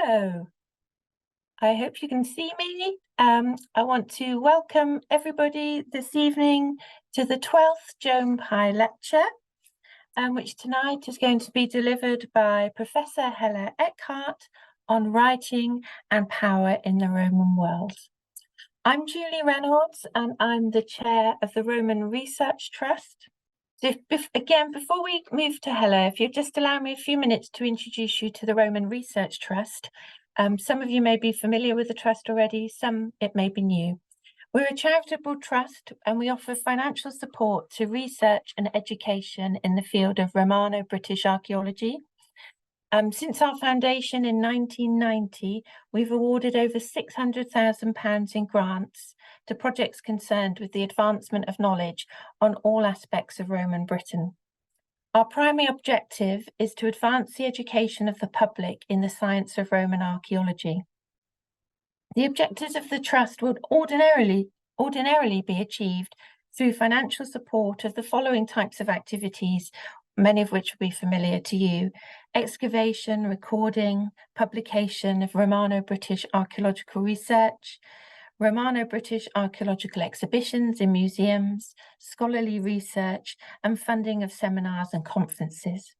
Hello, I hope you can see me. I want to welcome everybody this evening to the 12th Joan Pye lecture, which tonight is going to be delivered by Professor Hella Eckardt on writing and power in the Roman world. I'm Julie Reynolds and I'm the chair of the Roman Research Trust. So again, before we move to Hella, if you just allow me a few minutes to introduce you to the Roman Research Trust. Some of you may be familiar with the trust already, some it may be new. We're a charitable trust and we offer financial support to research and education in the field of Romano-British archaeology. Since our foundation in 1990, we've awarded over £600,000 in grants to projects concerned with the advancement of knowledge on all aspects of Roman Britain. Our primary objective is to advance the education of the public in the science of Roman archaeology. The objectives of the Trust would ordinarily be achieved through financial support of the following types of activities, many of which will be familiar to you: excavation, recording, publication of Romano-British archaeological research, Romano-British archaeological exhibitions in museums, scholarly research, and funding of seminars and conferences.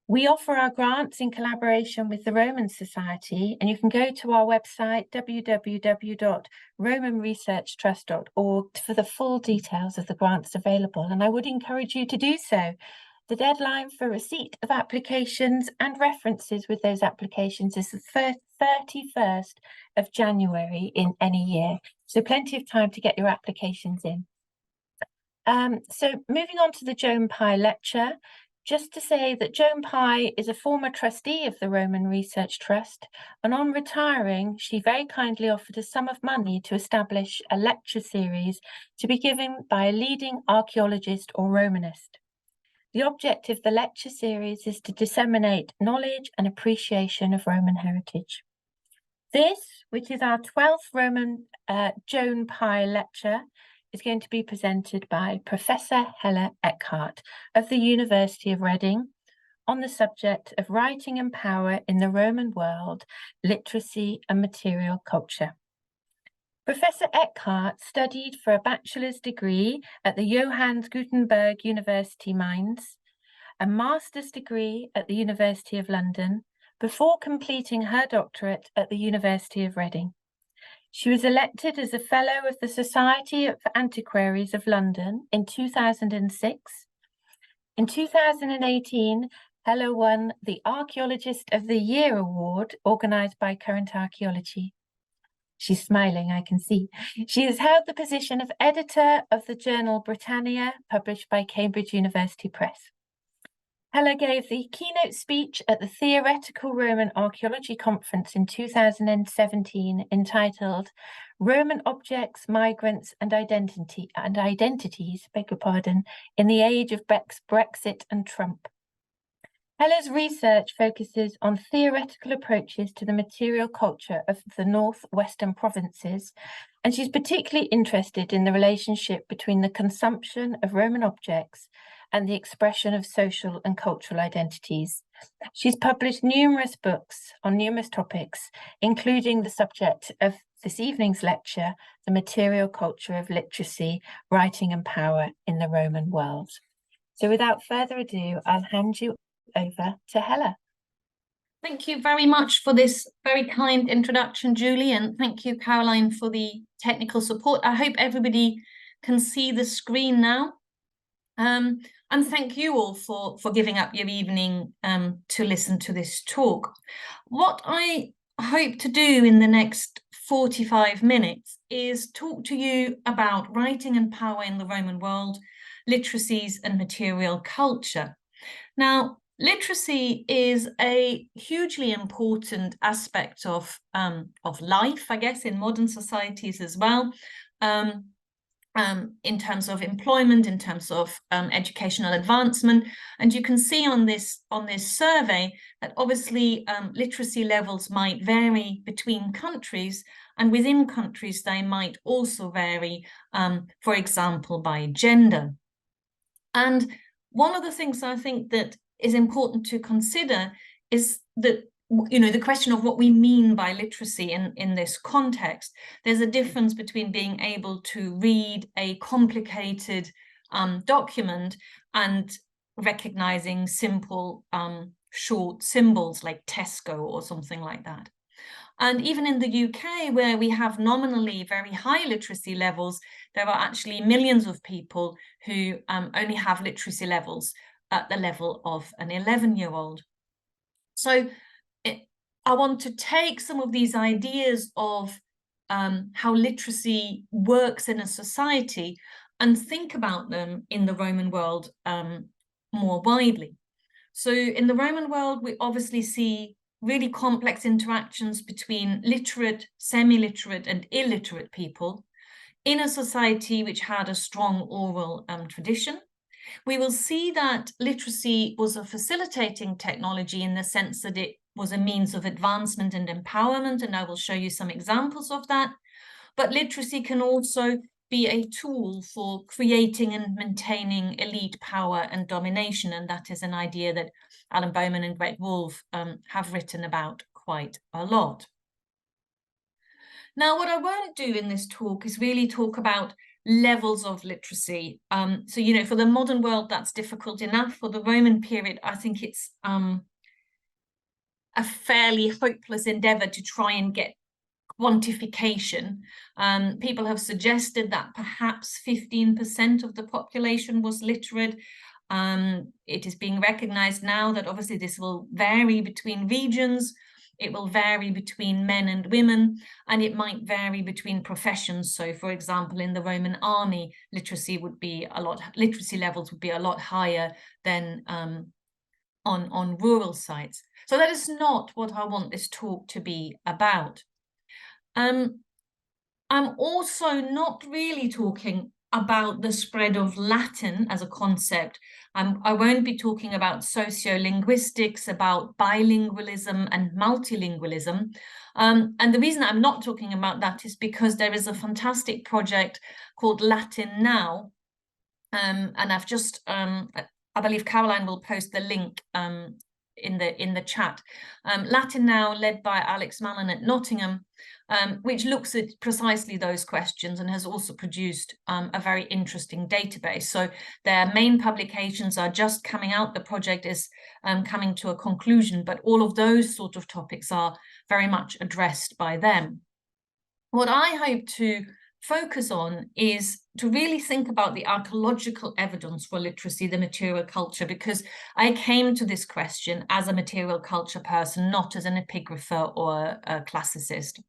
We offer our grants in collaboration with the Roman Society, and you can go to our website, www.romanresearchtrust.org, for the full details of the grants available, and I would encourage you to do so. The deadline for receipt of applications and references with those applications is the 31st of January in any year, so plenty of time to get your applications in. So moving on to the Joan Pye lecture, just to say that Joan Pye is a former trustee of the Roman Research Trust, and on retiring, she very kindly offered a sum of money to establish a lecture series to be given by a leading archaeologist or Romanist. The object of the lecture series is to disseminate knowledge and appreciation of Roman heritage. This, which is our 12th Roman Joan Pye lecture, is going to be presented by Professor Hella Eckardt of the University of Reading on the subject of writing and power in the Roman world, literacy and material culture. Professor Eckardt studied for a bachelor's degree at the Johannes Gutenberg University Mainz, a master's degree at the University of London, before completing her doctorate at the University of Reading. She was elected as a Fellow of the Society of Antiquaries of London in 2006. In 2018, Hella won the Archaeologist of the Year award organised by Current Archaeology. She's smiling, I can see. She has held the position of editor of the journal Britannia, published by Cambridge University Press. Hella gave the keynote speech at the Theoretical Roman Archaeology Conference in 2017, entitled Roman Objects, Migrants and Identities, in the Age of Brexit and Trump. Hella's research focuses on theoretical approaches to the material culture of the northwestern provinces, and she's particularly interested in the relationship between the consumption of Roman objects and the expression of social and cultural identities. She's published numerous books on numerous topics, including the subject of this evening's lecture, the material culture of literacy, writing and power in the Roman world. So without further ado, I'll hand you over to Hella. Thank you very much for this very kind introduction, Julie, and thank you, Caroline, for the technical support. I hope everybody can see the screen now. And thank you all for giving up your evening to listen to this talk. What I hope to do in the next 45 minutes is talk to you about writing and power in the Roman world, literacies and material culture. Now, literacy is a hugely important aspect of life, I guess, in modern societies as well. In terms of employment, in terms of educational advancement, and you can see on this survey that obviously literacy levels might vary between countries, and within countries they might also vary, for example, by gender. And one of the things I think that is important to consider is that the question of what we mean by literacy in this context. There's a difference between being able to read a complicated document and recognizing simple short symbols like Tesco or something like that. And even in the UK, where we have nominally very high literacy levels, there are actually millions of people who only have literacy levels at the level of an 11-year-old. So I want to take some of these ideas of how literacy works in a society and think about them in the Roman world more widely. So in the Roman world, we obviously see really complex interactions between literate, semi-literate, and illiterate people in a society which had a strong oral tradition. We will see that literacy was a facilitating technology in the sense that it was a means of advancement and empowerment, and I will show you some examples of that. But literacy can also be a tool for creating and maintaining elite power and domination, and that is an idea that Alan Bowman and Greg Wolfe have written about quite a lot. Now, what I won't do in this talk is really talk about levels of literacy. So, for the modern world, that's difficult enough. For the Roman period, I think it's a fairly hopeless endeavor to try and get quantification. People have suggested that perhaps 15% of the population was literate. It is being recognized now that obviously this will vary between regions. It will vary between men and women, and it might vary between professions. So, for example, in the Roman army, literacy levels would be a lot higher than on rural sites. So that is not what I want this talk to be about. I'm also not really talking about the spread of Latin as a concept. I won't be talking about sociolinguistics, about bilingualism and multilingualism. And the reason I'm not talking about that is because there is a fantastic project called Latin Now. And I've just, I believe Caroline will post the link in the chat. Latin Now, led by Alex Mallon at Nottingham, which looks at precisely those questions and has also produced a very interesting database. So their main publications are just coming out. The project is coming to a conclusion, but all of those sort of topics are very much addressed by them. What I hope to focus on is to really think about the archaeological evidence for literacy, the material culture, because I came to this question as a material culture person, not as an epigrapher or a classicist.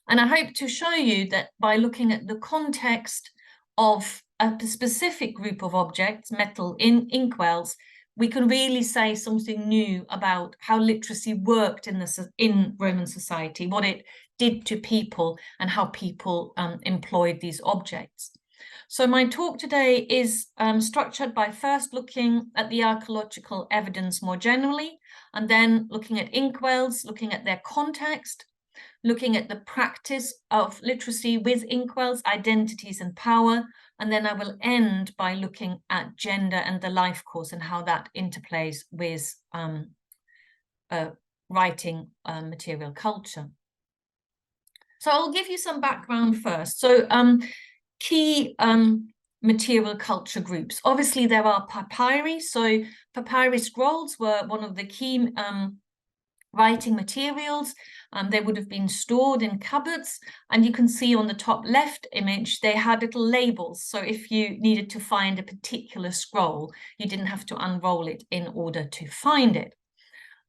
And I hope to show you that by looking at the context of a specific group of objects, metal inkwells, we can really say something new about how literacy worked in Roman society, what it did to people and how people employed these objects. So my talk today is structured by first looking at the archaeological evidence more generally, and then looking at inkwells, looking at their context, looking at the practice of literacy with inkwells, identities and power, and then I will end by looking at gender and the life course and how that interplays with writing material culture. So I'll give you some background first. So key material culture groups. Obviously, there are papyri. So papyri scrolls were one of the key writing materials. They would have been stored in cupboards, and you can see on the top left image they had little labels, so if you needed to find a particular scroll you didn't have to unroll it in order to find it.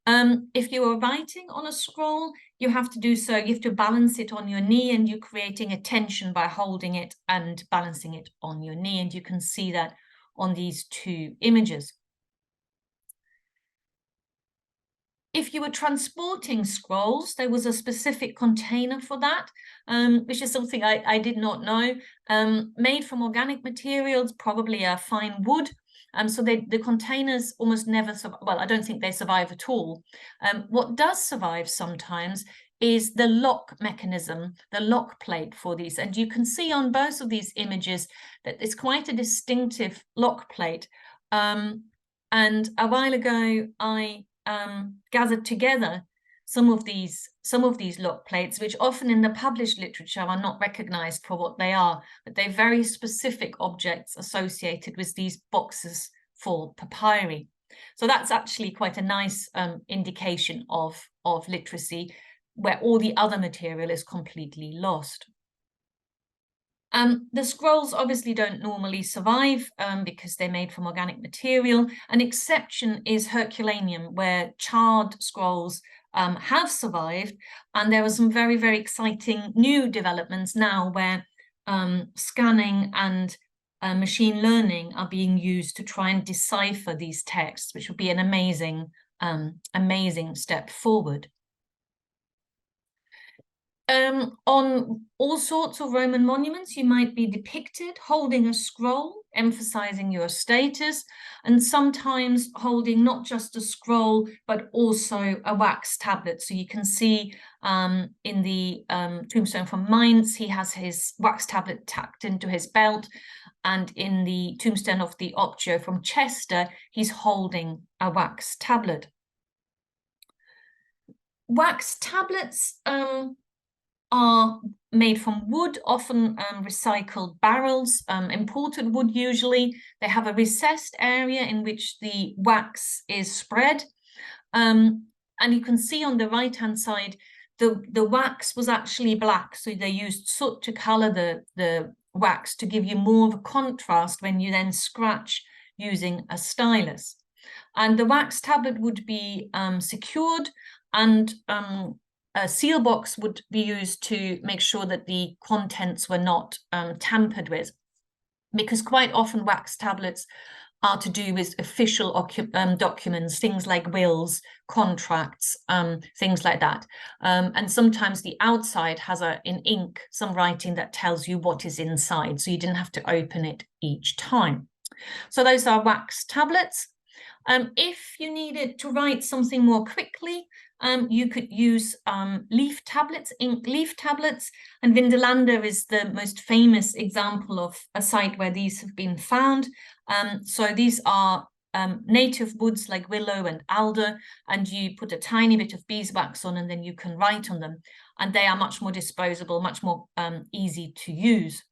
If you are writing on a scroll, you have to do so, you have to balance it on your knee, and you're creating a tension by holding it and balancing it on your knee, and you can see that on these two images. If you were transporting scrolls, there was a specific container for that, which is something I did not know. Made from organic materials, probably a fine wood. So the containers almost never survive. Well, I don't think they survive at all. What does survive sometimes is the lock mechanism, the lock plate for these. And you can see on both of these images that it's quite a distinctive lock plate. And a while ago, I gathered together some of these lock plates, which often in the published literature are not recognized for what they are, but they're very specific objects associated with these boxes for papyri. So that's actually quite a nice indication of literacy, where all the other material is completely lost. The scrolls obviously don't normally survive because they're made from organic material. An exception is Herculaneum, where charred scrolls have survived. And there are some very, very exciting new developments now where scanning and machine learning are being used to try and decipher these texts, which would be an amazing, amazing step forward. On all sorts of Roman monuments, you might be depicted holding a scroll, emphasizing your status, and sometimes holding not just a scroll, but also a wax tablet. So you can see in the tombstone from Mainz, he has his wax tablet tucked into his belt. And in the tombstone of the Optio from Chester, he's holding a wax tablet. Wax tablets are made from wood, often recycled barrels, imported wood usually. They have a recessed area in which the wax is spread. And you can see on the right-hand side, the wax was actually black. So they used soot to color the wax to give you more of a contrast when you then scratch using a stylus. And the wax tablet would be secured, and a seal box would be used to make sure that the contents were not tampered with, because quite often wax tablets are to do with official documents, things like wills, contracts, things like that. And sometimes the outside has in ink some writing that tells you what is inside, so you didn't have to open it each time. So those are wax tablets. If you needed to write something more quickly, you could use leaf tablets, ink leaf tablets, and Vindolanda is the most famous example of a site where these have been found. So these are native woods like willow and alder, and you put a tiny bit of beeswax on and then you can write on them. And they are much more disposable, much more easy to use.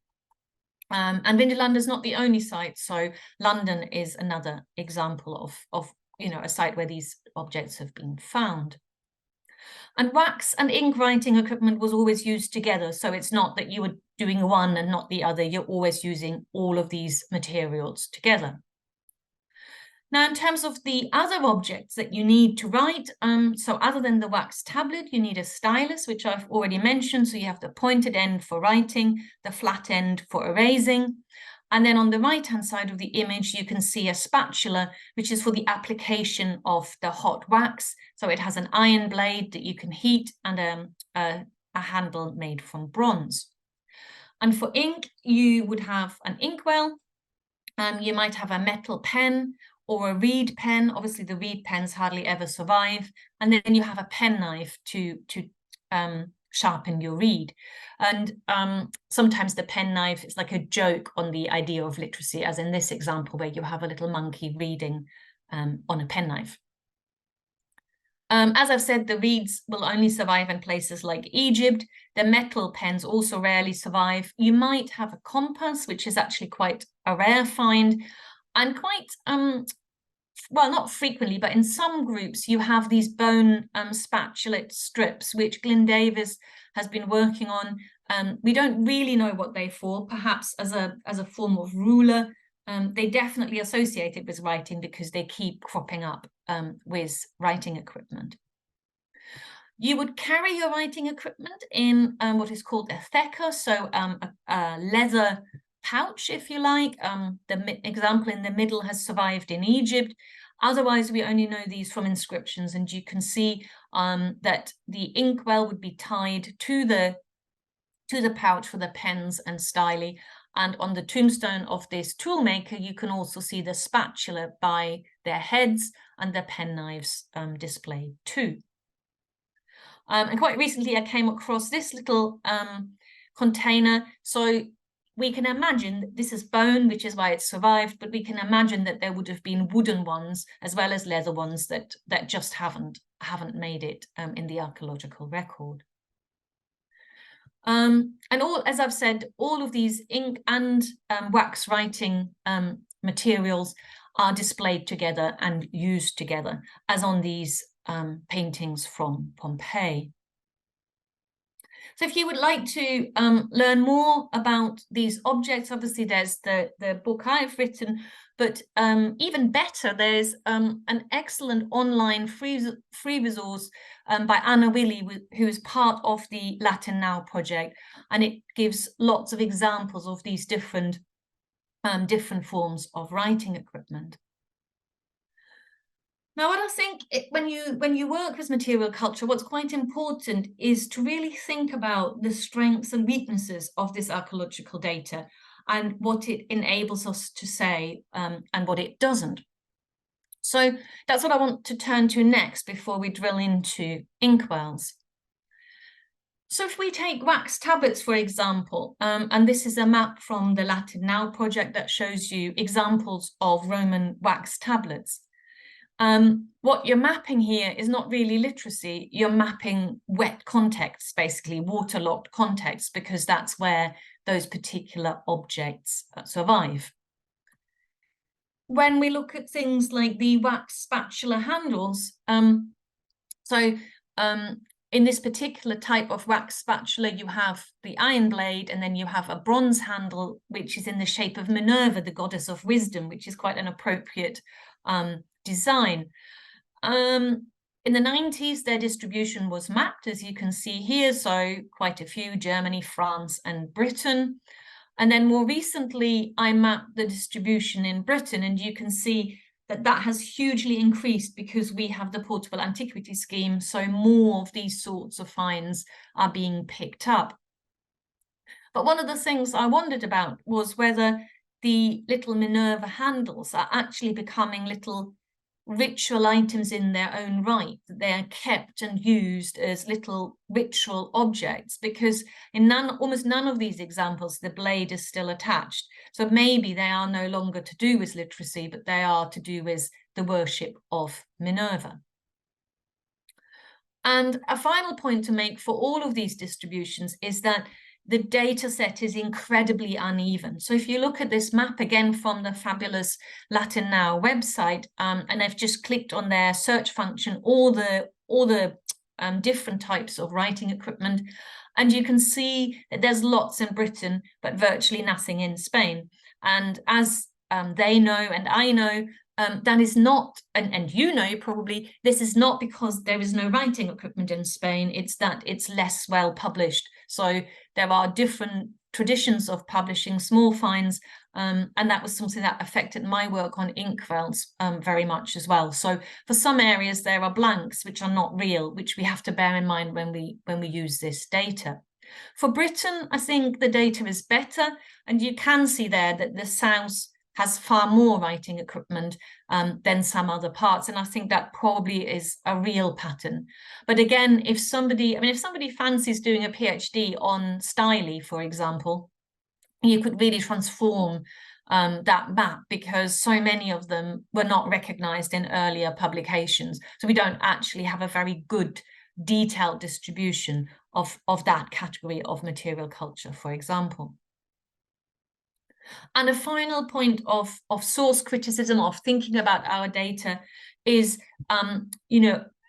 And Vindolanda is not the only site, so London is another example of a site where these objects have been found. And wax and ink writing equipment was always used together, so it's not that you were doing one and not the other, you're always using all of these materials together. Now, in terms of the other objects that you need to write, so other than the wax tablet, you need a stylus, which I've already mentioned. So you have the pointed end for writing, the flat end for erasing. And then on the right-hand side of the image, you can see a spatula, which is for the application of the hot wax. So it has an iron blade that you can heat and a handle made from bronze. And for ink, you would have an inkwell. You might have a metal pen or a reed pen. Obviously, the reed pens hardly ever survive. And then you have a penknife to sharpen your reed. And sometimes the penknife is like a joke on the idea of literacy, as in this example where you have a little monkey reading on a penknife. As I've said, the reeds will only survive in places like Egypt. The metal pens also rarely survive. You might have a compass, which is actually quite a rare find, and quite, well, not frequently, but in some groups, you have these bone spatulate strips, which Glyn Davis has been working on. We don't really know what they're for, perhaps as a form of ruler. They definitely associated with writing because they keep cropping up with writing equipment. You would carry your writing equipment in what is called a theca, so a leather pouch, if you like. The example in the middle has survived in Egypt. Otherwise, we only know these from inscriptions, and you can see that the inkwell would be tied to the pouch for the pens and styli. And on the tombstone of this toolmaker, you can also see the spatula by their heads and the penknives displayed too. And quite recently, I came across this little container. So we can imagine that this is bone, which is why it survived, but we can imagine that there would have been wooden ones as well as leather ones that just haven't made it in the archaeological record. And all, as I've said, all of these ink and wax writing materials are displayed together and used together, as on these paintings from Pompeii. So if you would like to learn more about these objects, obviously there's the book I've written, but even better, there's an excellent online free resource by Anna Willie, who is part of the Latin Now project, and it gives lots of examples of these different forms of writing equipment. Now, what I think when you work with material culture, what's quite important is to really think about the strengths and weaknesses of this archaeological data and what it enables us to say and what it doesn't. So that's what I want to turn to next before we drill into inkwells. So if we take wax tablets, for example, and this is a map from the Latin Now project that shows you examples of Roman wax tablets. What you're mapping here is not really literacy, you're mapping wet contexts, basically waterlogged contexts, because that's where those particular objects survive. When we look at things like the wax spatula handles, in this particular type of wax spatula, you have the iron blade, and then you have a bronze handle, which is in the shape of Minerva, the goddess of wisdom, which is quite an appropriate design. In the 90s, their distribution was mapped, as you can see here, so quite a few: Germany, France, and Britain. And then more recently, I mapped the distribution in Britain, and you can see that that has hugely increased because we have the portable antiquity scheme, so more of these sorts of finds are being picked up. But one of the things I wondered about was whether the little Minerva handles are actually becoming little ritual items in their own right, that they are kept and used as little ritual objects, because in almost none of these examples the blade is still attached. So maybe they are no longer to do with literacy, but they are to do with the worship of Minerva. And a final point to make for all of these distributions is that the data set is incredibly uneven. So if you look at this map again from the fabulous Latin Now website, and I've just clicked on their search function, all the different types of writing equipment, and you can see that there's lots in Britain, but virtually nothing in Spain. And as they know and I know, that is not, and you know probably, this is not because there is no writing equipment in Spain, it's that it's less well published. So there are different traditions of publishing small finds, and that was something that affected my work on inkwells very much as well. So for some areas there are blanks which are not real, which we have to bear in mind when we use this data. For Britain, I think the data is better, and you can see there that the south has far more writing equipment than some other parts, and I think that probably is a real pattern. But again, if somebody fancies doing a PhD on style, for example, you could really transform that map, because so many of them were not recognized in earlier publications. So we don't actually have a very good detailed distribution of that category of material culture, for example. And a final point of source criticism, of thinking about our data, is,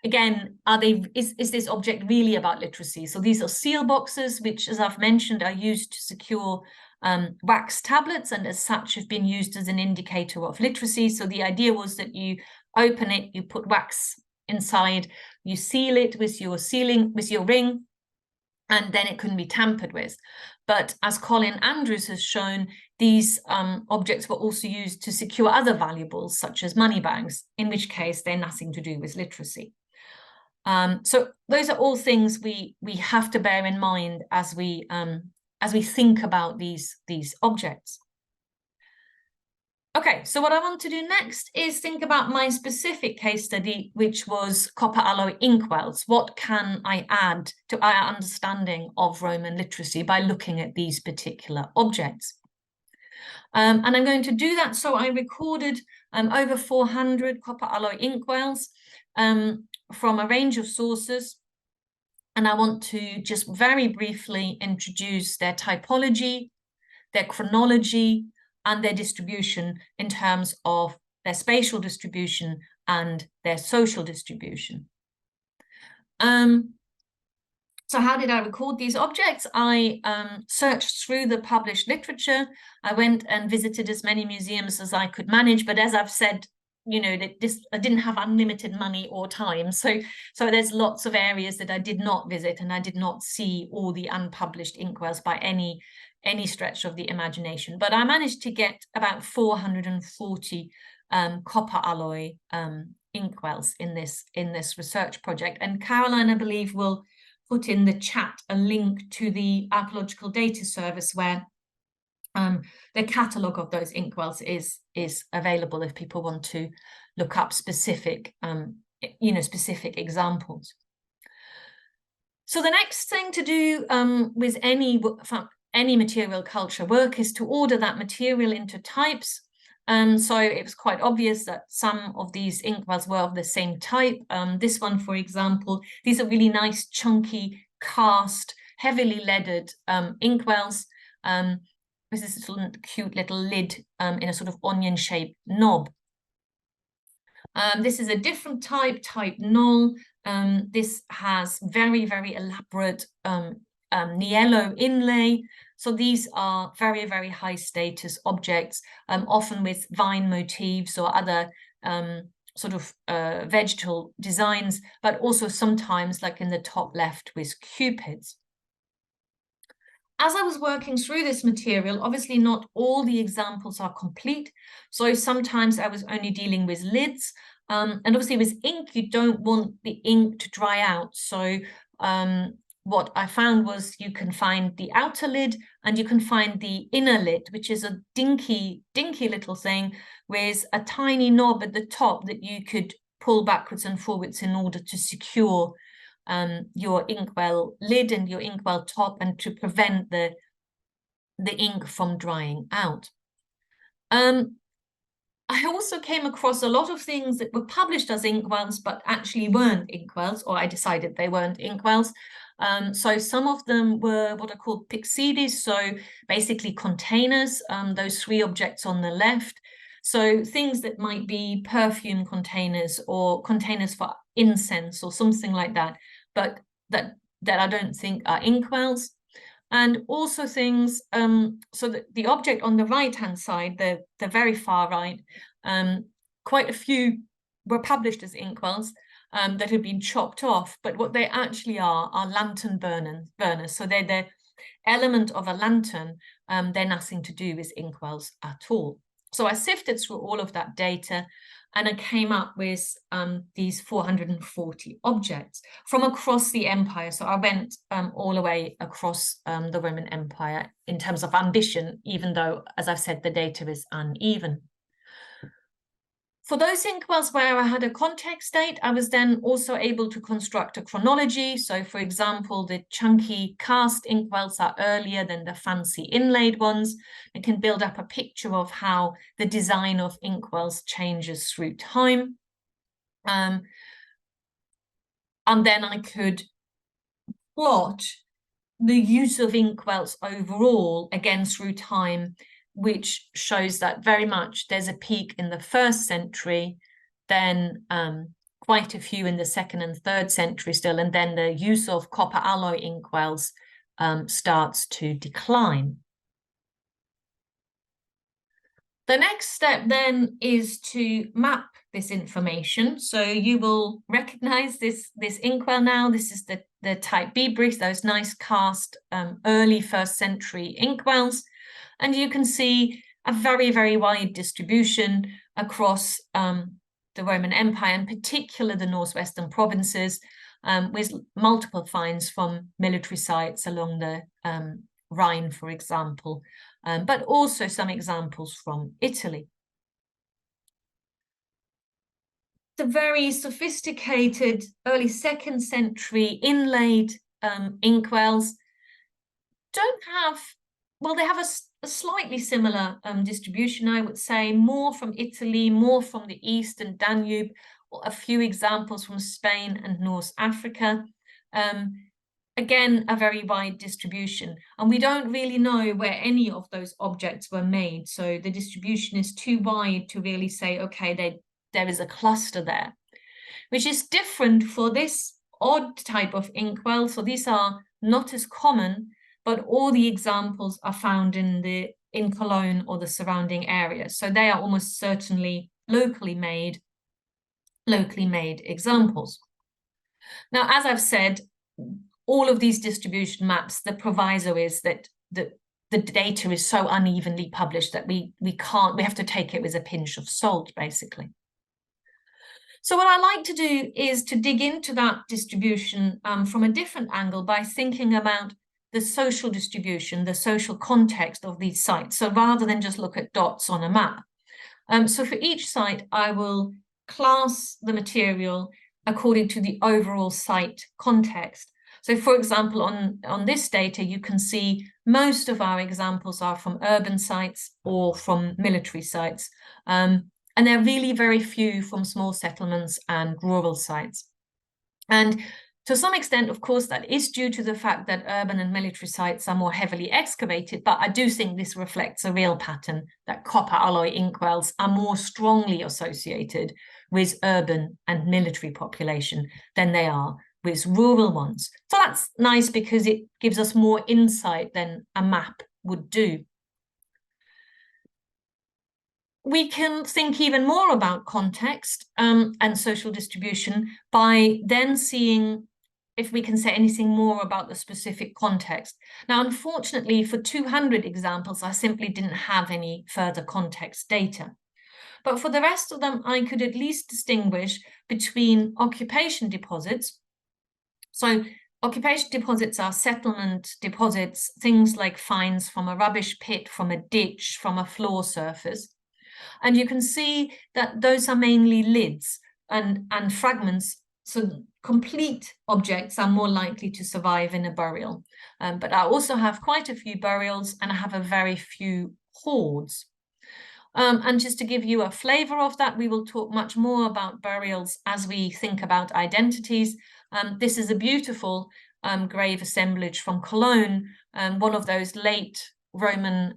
again, is this object really about literacy? So these are seal boxes, which, as I've mentioned, are used to secure wax tablets, and as such have been used as an indicator of literacy. So the idea was that you open it, you put wax inside, you seal it with your ring, and then it couldn't be tampered with. But as Colin Andrews has shown, these objects were also used to secure other valuables, such as money bags, in which case they're nothing to do with literacy. So those are all things we have to bear in mind as we think about these objects. Okay, so what I want to do next is think about my specific case study, which was copper alloy inkwells. What can I add to our understanding of Roman literacy by looking at these particular objects? And I'm going to do that. So I recorded over 400 copper alloy inkwells from a range of sources. And I want to just very briefly introduce their typology, their chronology, and their distribution in terms of their spatial distribution and their social distribution. So how did I record these objects? I searched through the published literature. I went and visited as many museums as I could manage, but as I've said, you know, I didn't have unlimited money or time. So there's lots of areas that I did not visit, and I did not see all the unpublished inkwells by any stretch of the imagination. But I managed to get about 440 copper alloy inkwells in this research project. And Caroline, I believe, will put in the chat a link to the Archaeological Data Service where the catalogue of those inkwells is available if people want to look up specific, specific examples. So the next thing to do with any material culture work is to order that material into types. So it was quite obvious that some of these inkwells were of the same type. This one, for example, these are really nice, chunky, cast, heavily leaded inkwells. With this cute little lid in a sort of onion-shaped knob. This is a different type null. This has very, very elaborate niello inlay. So these are very, very high status objects, often with vine motifs or other vegetal designs, but also sometimes, like in the top left, with cupids. As I was working through this material, obviously not all the examples are complete. So sometimes I was only dealing with lids. And obviously with ink, you don't want the ink to dry out. So what I found was you can find the outer lid and you can find the inner lid, which is a dinky little thing with a tiny knob at the top that you could pull backwards and forwards in order to secure your inkwell lid and your inkwell top and to prevent the ink from drying out. I also came across a lot of things that were published as inkwells but actually weren't inkwells, or I decided they weren't inkwells. So some of them were what are called pyxides, so basically containers, those three objects on the left. So things that might be perfume containers or containers for incense or something like that, but that I don't think are inkwells. And also things, so that the object on the right-hand side, the very far right, quite a few were published as inkwells that had been chopped off, but what they actually are lantern burners. So they're the element of a lantern, they're nothing to do with inkwells at all. So I sifted through all of that data and I came up with these 440 objects from across the empire. So I went all the way across the Roman Empire in terms of ambition, even though, as I've said, the data is uneven. For those inkwells where I had a context date, I was then also able to construct a chronology. So, for example, the chunky cast inkwells are earlier than the fancy inlaid ones. I can build up a picture of how the design of inkwells changes through time. And then I could plot the use of inkwells overall, again, through time, which shows that very much there's a peak in the 1st century, then quite a few in the 2nd and 3rd century still, and then the use of copper alloy inkwells starts to decline. The next step then is to map this information. So you will recognize this inkwell now. This is the type B bricks, those nice cast early 1st century inkwells. And you can see a very, very wide distribution across the Roman Empire, in particular the northwestern provinces, with multiple finds from military sites along the Rhine, for example, but also some examples from Italy. the very sophisticated early 2nd century inlaid inkwells don't have, well, they have a slightly similar distribution, I would say, more from Italy, more from the East and Danube, a few examples from Spain and North Africa. Again, a very wide distribution. And we don't really know where any of those objects were made. So the distribution is too wide to really say, okay, there is a cluster there, which is different for this odd type of inkwell. So these are not as common, but all the examples are found in Cologne or the surrounding areas. So they are almost certainly locally made examples. Now, as I've said, all of these distribution maps, the proviso is that the data is so unevenly published that we have to take it with a pinch of salt, basically. So what I like to do is to dig into that distribution from a different angle by thinking about the social distribution, the social context of these sites. So rather than just look at dots on a map. So for each site, I will class the material according to the overall site context. So for example, on this data, you can see most of our examples are from urban sites or from military sites. And there are really very few from small settlements and rural sites. And to some extent, of course, that is due to the fact that urban and military sites are more heavily excavated, but I do think this reflects a real pattern that copper alloy inkwells are more strongly associated with urban and military population than they are with rural ones. So that's nice because it gives us more insight than a map would do. We can think even more about context and social distribution by then seeing if we can say anything more about the specific context. Now, unfortunately, for 200 examples, I simply didn't have any further context data. But for the rest of them, I could at least distinguish between occupation deposits. So occupation deposits are settlement deposits, things like finds from a rubbish pit, from a ditch, from a floor surface. And you can see that those are mainly lids and fragments. So complete objects are more likely to survive in a burial. But I also have quite a few burials and I have a very few hoards. And just to give you a flavor of that, we will talk much more about burials as we think about identities. This is a beautiful grave assemblage from Cologne, one of those late Roman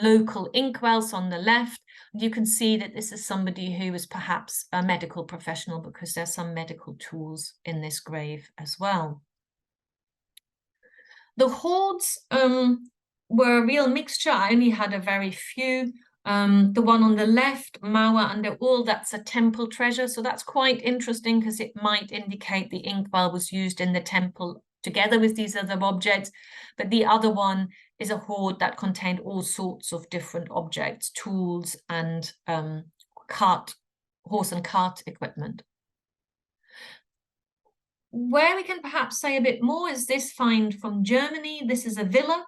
local inkwells on the left. You can see that this is somebody who was perhaps a medical professional because there's some medical tools in this grave as well. The hoards were a real mixture. I only had a very few. The one on the left, Mauer under all, that's a temple treasure. So that's quite interesting because it might indicate the inkwell was used in the temple together with these other objects. But the other one is a hoard that contained all sorts of different objects, tools and horse and cart equipment. Where we can perhaps say a bit more is this find from Germany. This is a villa.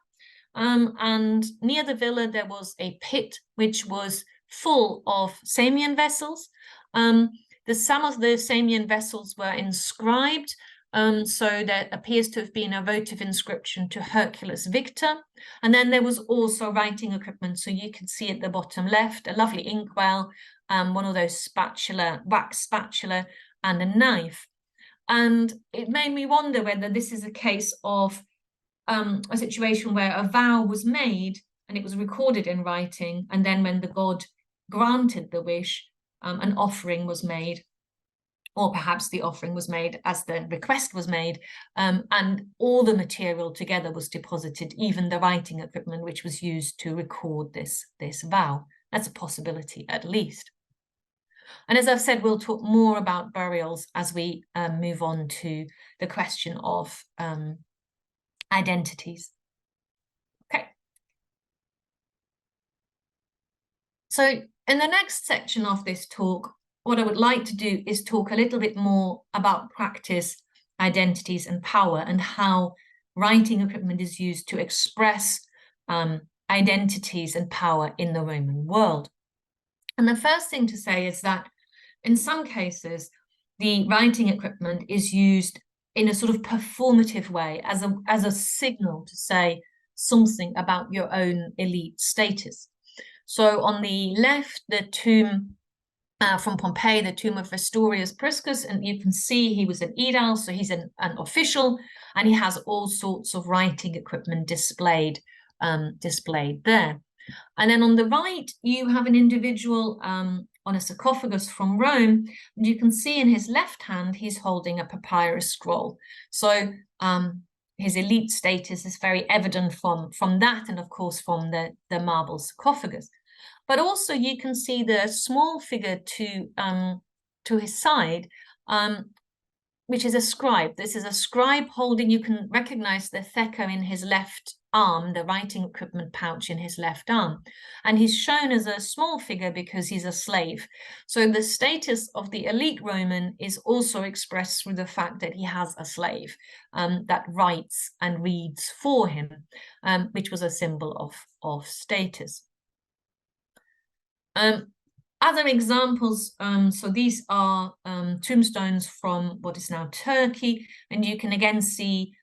And near the villa, there was a pit which was full of Samian vessels. Some of the Samian vessels were inscribed. So there appears to have been a votive inscription to Hercules Victor. And then there was also writing equipment. So you can see at the bottom left, a lovely inkwell, one of those wax spatula, and a knife. And it made me wonder whether this is a case of a situation where a vow was made and it was recorded in writing. And then when the god granted the wish, an offering was made. Or perhaps the offering was made as the request was made, and all the material together was deposited, even the writing equipment which was used to record this vow. That's a possibility, at least. And as I've said, we'll talk more about burials as we move on to the question of identities. Okay. So in the next section of this talk, what I would like to do is talk a little bit more about practice, identities, and power, and how writing equipment is used to express identities and power in the Roman world. And the first thing to say is that in some cases, the writing equipment is used in a sort of performative way as a signal to say something about your own elite status. So on the left, the tomb from Pompeii, the tomb of Vestorius Priscus, and you can see he was an aedile, so he's an official, and he has all sorts of writing equipment displayed there. And then on the right, you have an individual on a sarcophagus from Rome, and you can see in his left hand, he's holding a papyrus scroll. So his elite status is very evident from that, and of course from the marble sarcophagus. But also you can see the small figure to his side, which is a scribe. This is a scribe holding, you can recognize the theca in his left arm, the writing equipment pouch in his left arm. And he's shown as a small figure because he's a slave. So the status of the elite Roman is also expressed through the fact that he has a slave that writes and reads for him, which was a symbol of status. Other examples, so these are tombstones from what is now Turkey, and you can again see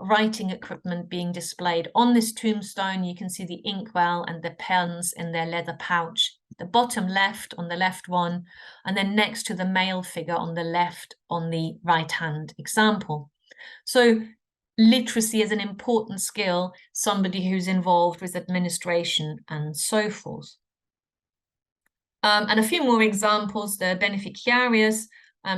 writing equipment being displayed on this tombstone. You can see the inkwell and the pens in their leather pouch, the bottom left on the left one, and then next to the male figure on the left on the right hand example. So literacy is an important skill, somebody who's involved with administration and so forth. And a few more examples, the beneficiarius,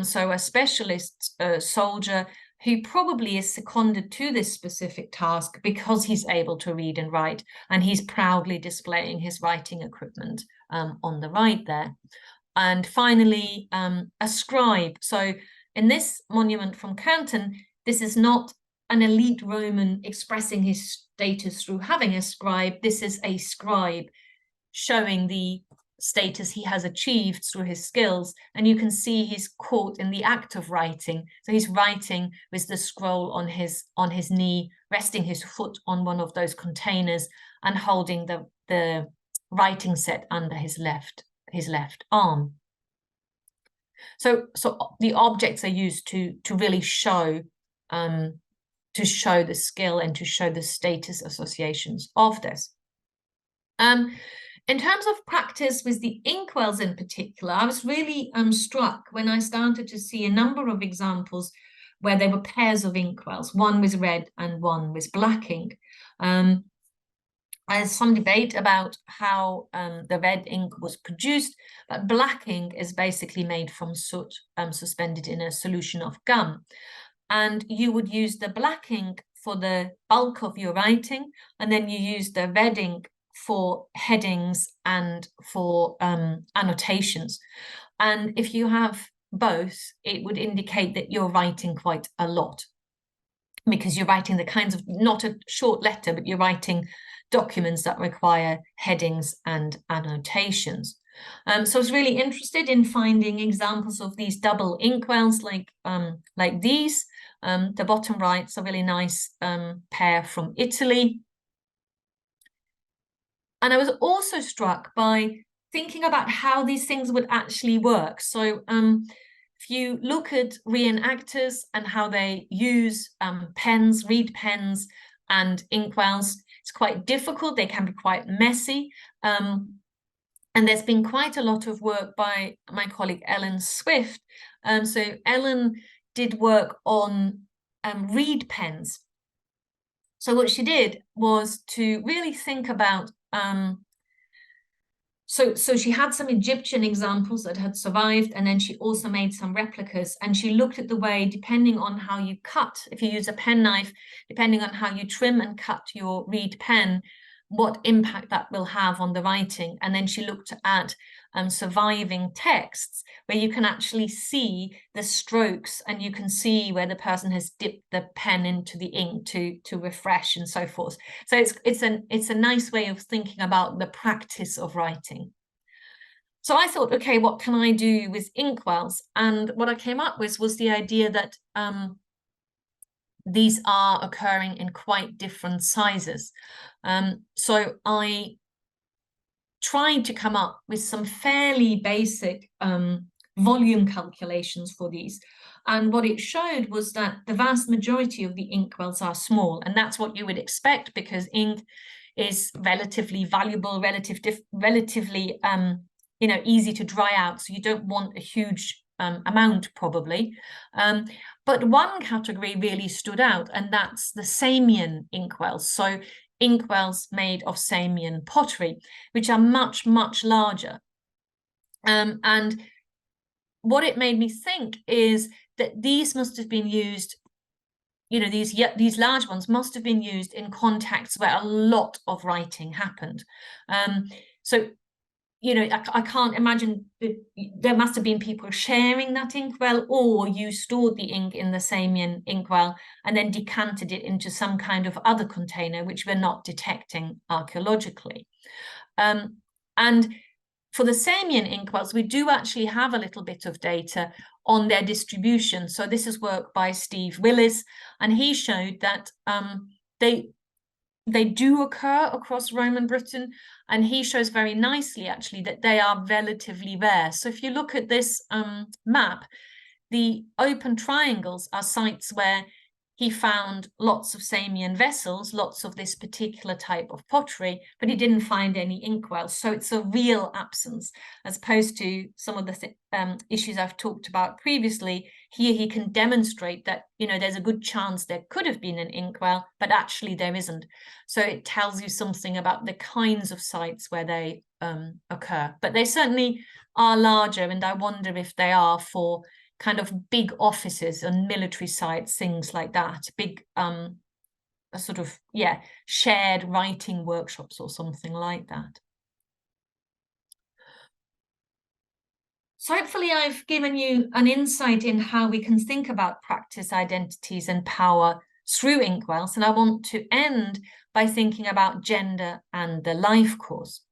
so a specialist soldier who probably is seconded to this specific task because he's able to read and write, and he's proudly displaying his writing equipment on the right there. And finally, a scribe. So in this monument from Canton, this is not an elite Roman expressing his status through having a scribe. This is a scribe showing the status he has achieved through his skills, and you can see he's caught in the act of writing. So he's writing with the scroll on his knee, resting his foot on one of those containers and holding the writing set under his left arm. So the objects are used to really show the skill and to show the status associations of this. In terms of practice with the inkwells in particular, I was really struck when I started to see a number of examples where there were pairs of inkwells, one with red and one with black ink. There's some debate about how the red ink was produced, but black ink is basically made from soot suspended in a solution of gum. And you would use the black ink for the bulk of your writing, and then you use the red ink for headings and for annotations. And if you have both, it would indicate that you're writing quite a lot, because you're writing the kinds of, not a short letter, but you're writing documents that require headings and annotations. So I was really interested in finding examples of these double inkwells like these. The bottom right's a really nice pair from Italy. And I was also struck by thinking about how these things would actually work. So if you look at reenactors and how they use pens, reed pens and inkwells, it's quite difficult. They can be quite messy. And there's been quite a lot of work by my colleague Ellen Swift. So Ellen did work on reed pens. So what she did was to really think about so she had some Egyptian examples that had survived, and then she also made some replicas, and she looked at the way, depending on how you cut, if you use a penknife, depending on how you trim and cut your reed pen, what impact that will have on the writing. And then she looked at surviving texts where you can actually see the strokes, and you can see where the person has dipped the pen into the ink to refresh and so forth. So it's a nice way of thinking about the practice of writing. So I thought, okay, what can I do with inkwells? And what I came up with was the idea that these are occurring in quite different sizes. So I trying to come up with some fairly basic volume calculations for these. And what it showed was that the vast majority of the inkwells are small, and that's what you would expect because ink is relatively valuable, relatively easy to dry out, so you don't want a huge amount probably. But one category really stood out, and that's the Samian inkwells. So inkwells made of Samian pottery, which are much, much larger. And what it made me think is that these must have been used, these large ones must have been used in contexts where a lot of writing happened. So I can't imagine there must have been people sharing that inkwell, or you stored the ink in the Samian inkwell and then decanted it into some kind of other container, which we're not detecting archaeologically. And for the Samian inkwells, we do actually have a little bit of data on their distribution. So this is work by Steve Willis, and he showed that they do occur across Roman Britain, and he shows very nicely actually that they are relatively rare. So if you look at this map, the open triangles are sites where he found lots of Samian vessels, lots of this particular type of pottery, but he didn't find any inkwells. So it's a real absence, as opposed to some of the issues I've talked about previously. Here he can demonstrate that, there's a good chance there could have been an inkwell, but actually there isn't. So it tells you something about the kinds of sites where they occur. But they certainly are larger, and I wonder if they are for kind of big offices and military sites, things like that, big sort of shared writing workshops or something like that. So hopefully I've given you an insight in how we can think about practice, identities and power through inkwells, and I want to end by thinking about gender and the life course.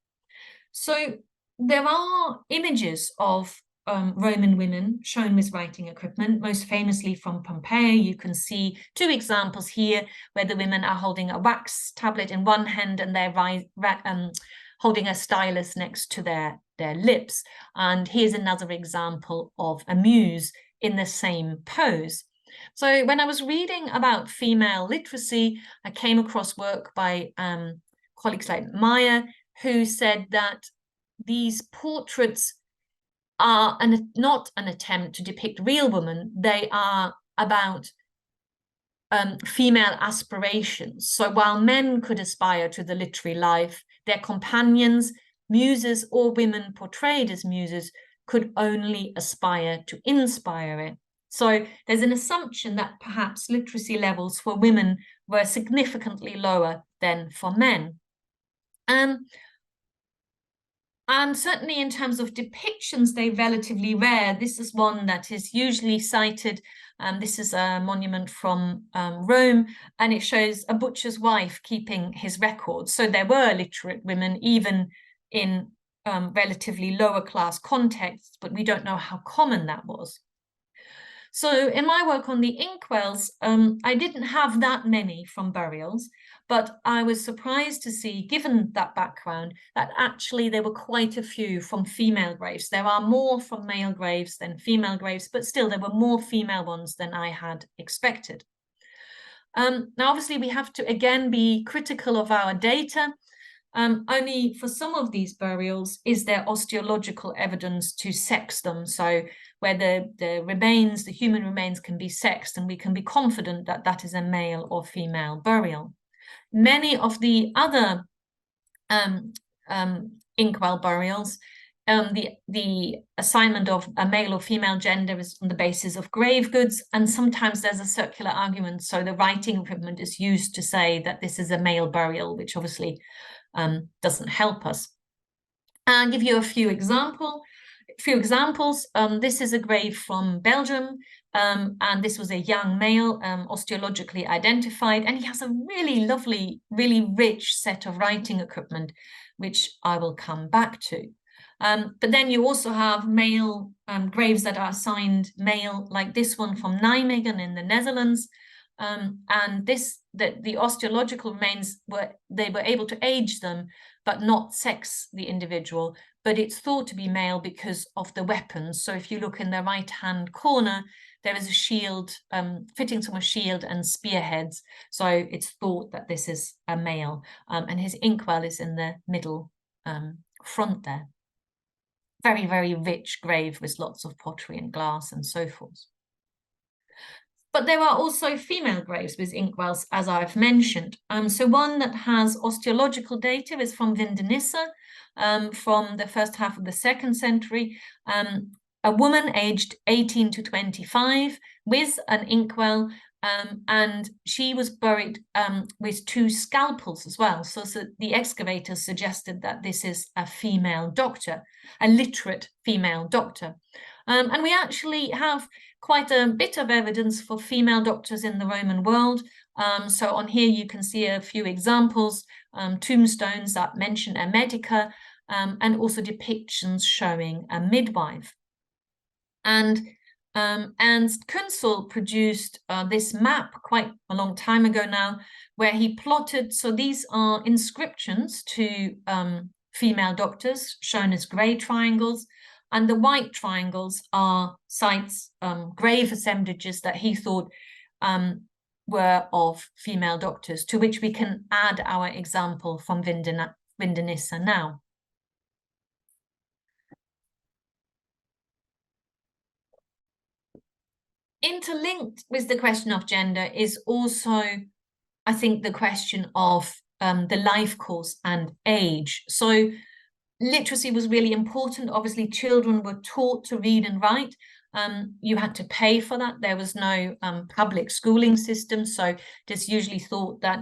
So there are images of Roman women shown with writing equipment, most famously from Pompeii. You can see two examples here where the women are holding a wax tablet in one hand and they're holding a stylus next to their lips. And here's another example of a muse in the same pose. So when I was reading about female literacy, I came across work by colleagues like Meyer, who said that these portraits are not an attempt to depict real women. They are about female aspirations. So while men could aspire to the literary life, their companions, muses, or women portrayed as muses could only aspire to inspire it. So there's an assumption that perhaps literacy levels for women were significantly lower than for men. And certainly in terms of depictions, they're relatively rare. This is one that is usually cited. This is a monument from Rome, and it shows a butcher's wife keeping his records. So there were literate women, even in relatively lower class contexts, but we don't know how common that was. So in my work on the inkwells, I didn't have that many from burials, but I was surprised to see, given that background, that actually there were quite a few from female graves. There are more from male graves than female graves, but still there were more female ones than I had expected. Now, obviously, we have to, again, be critical of our data. Only for some of these burials is there osteological evidence to sex them. So where the remains, the human remains can be sexed, and we can be confident that that is a male or female burial. Many of the other inkwell burials, the assignment of a male or female gender is on the basis of grave goods, and sometimes there's a circular argument. So the writing equipment is used to say that this is a male burial, which obviously doesn't help us. I'll give you a few examples. This is a grave from Belgium, and this was a young male, osteologically identified, and he has a really lovely, really rich set of writing equipment, which I will come back to. But then you also have male graves that are assigned male, like this one from Nijmegen in the Netherlands. And the osteological remains they were able to age them, but not sex the individual. but it's thought to be male because of the weapons. So if you look in the right-hand corner, there is a shield, fittings from a shield and spearheads. So it's thought that this is a male, and his inkwell is in the middle front there. Very, very rich grave with lots of pottery and glass and so forth. But there are also female graves with inkwells, as I've mentioned. So one that has osteological data is from Vindonissa, from the first half of the 2nd century. A woman aged 18 to 25 with an inkwell, and she was buried with 2 scalpels as well. So the excavators suggested that this is a female doctor, a literate female doctor. And we actually have quite a bit of evidence for female doctors in the Roman world. So on here you can see a few examples, tombstones that mention a medica, and also depictions showing a midwife. And Kunsel produced this map quite a long time ago now, where he plotted, so these are inscriptions to female doctors shown as grey triangles, and the white triangles are sites, grave assemblages that he thought were of female doctors, to which we can add our example from Vindonissa now. Interlinked with the question of gender is also, I think, the question of the life course and age. So literacy was really important. Obviously, children were taught to read and write. You had to pay for that. There was no public schooling system. So it's usually thought that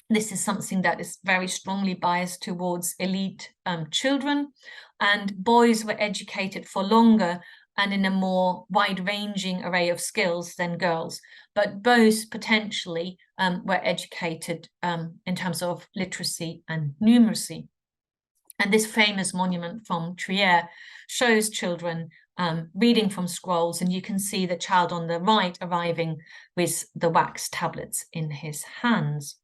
this is something that is very strongly biased towards elite children. And boys were educated for longer and in a more wide-ranging array of skills than girls. But both potentially were educated in terms of literacy and numeracy. And this famous monument from Trier shows children reading from scrolls, and you can see the child on the right arriving with the wax tablets in his hands.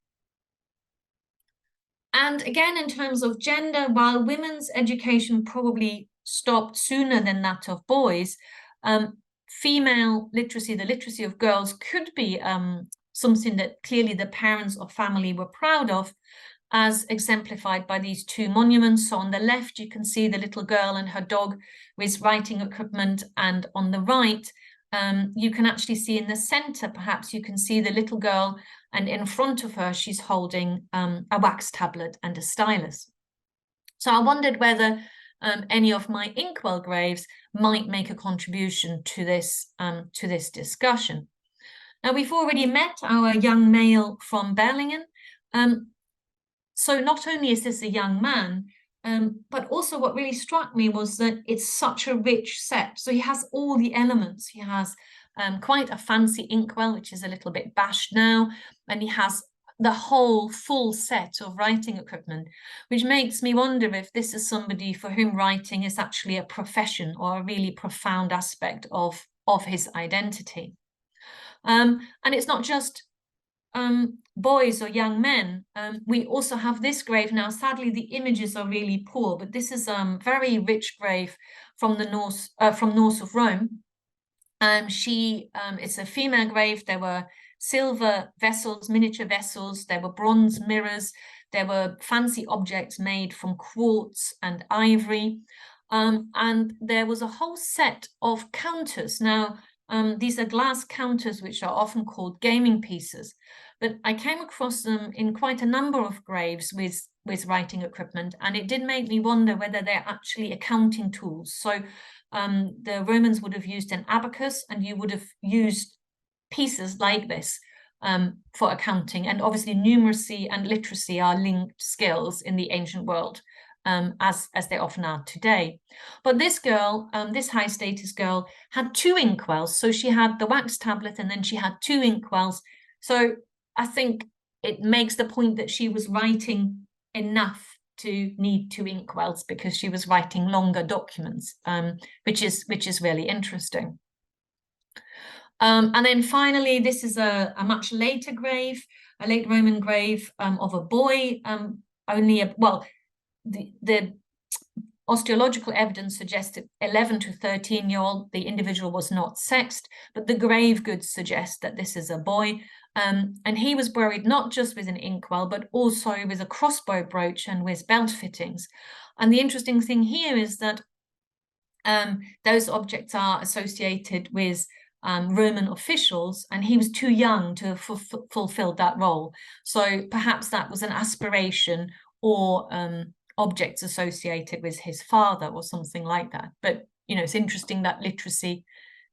And again, in terms of gender, while women's education probably stopped sooner than that of boys, female literacy, the literacy of girls, could be something that clearly the parents or family were proud of, as exemplified by these 2 monuments. So on the left, you can see the little girl and her dog with writing equipment, and on the right, you can actually see in the center, perhaps you can see the little girl, and in front of her, she's holding a wax tablet and a stylus. So I wondered whether any of my inkwell graves might make a contribution to this discussion. Now, we've already met our young male from Berlingen. So not only is this a young man, but also what really struck me was that it's such a rich set. So he has all the elements. He has quite a fancy inkwell, which is a little bit bashed now, and he has the whole full set of writing equipment, which makes me wonder if this is somebody for whom writing is actually a profession or a really profound aspect of his identity. And it's not just boys or young men. We also have this grave now. Sadly, the images are really poor, but this is a very rich grave from the north of Rome. It's a female grave. There were silver vessels, miniature vessels. There were bronze mirrors. There were fancy objects made from quartz and ivory. And there was a whole set of counters. Now, these are glass counters, which are often called gaming pieces. But I came across them in quite a number of graves with writing equipment, and it did make me wonder whether they're actually accounting tools. So the Romans would have used an abacus, and you would have used pieces like this for accounting. And obviously numeracy and literacy are linked skills in the ancient world, as they often are today. But this girl, this high status girl, had 2 inkwells. So she had the wax tablet, and then she had 2 inkwells. So I think it makes the point that she was writing enough to need 2 inkwells, because she was writing longer documents, which is really interesting. And then finally, this is a much later grave, a late Roman grave of a boy, the Osteological evidence suggested 11 to 13-year-old. The individual was not sexed, but the grave goods suggest that this is a boy. And he was buried not just with an inkwell, but also with a crossbow brooch and with belt fittings. And the interesting thing here is that those objects are associated with Roman officials, and he was too young to have fulfilled that role. So perhaps that was an aspiration, or objects associated with his father or something like that. But it's interesting that literacy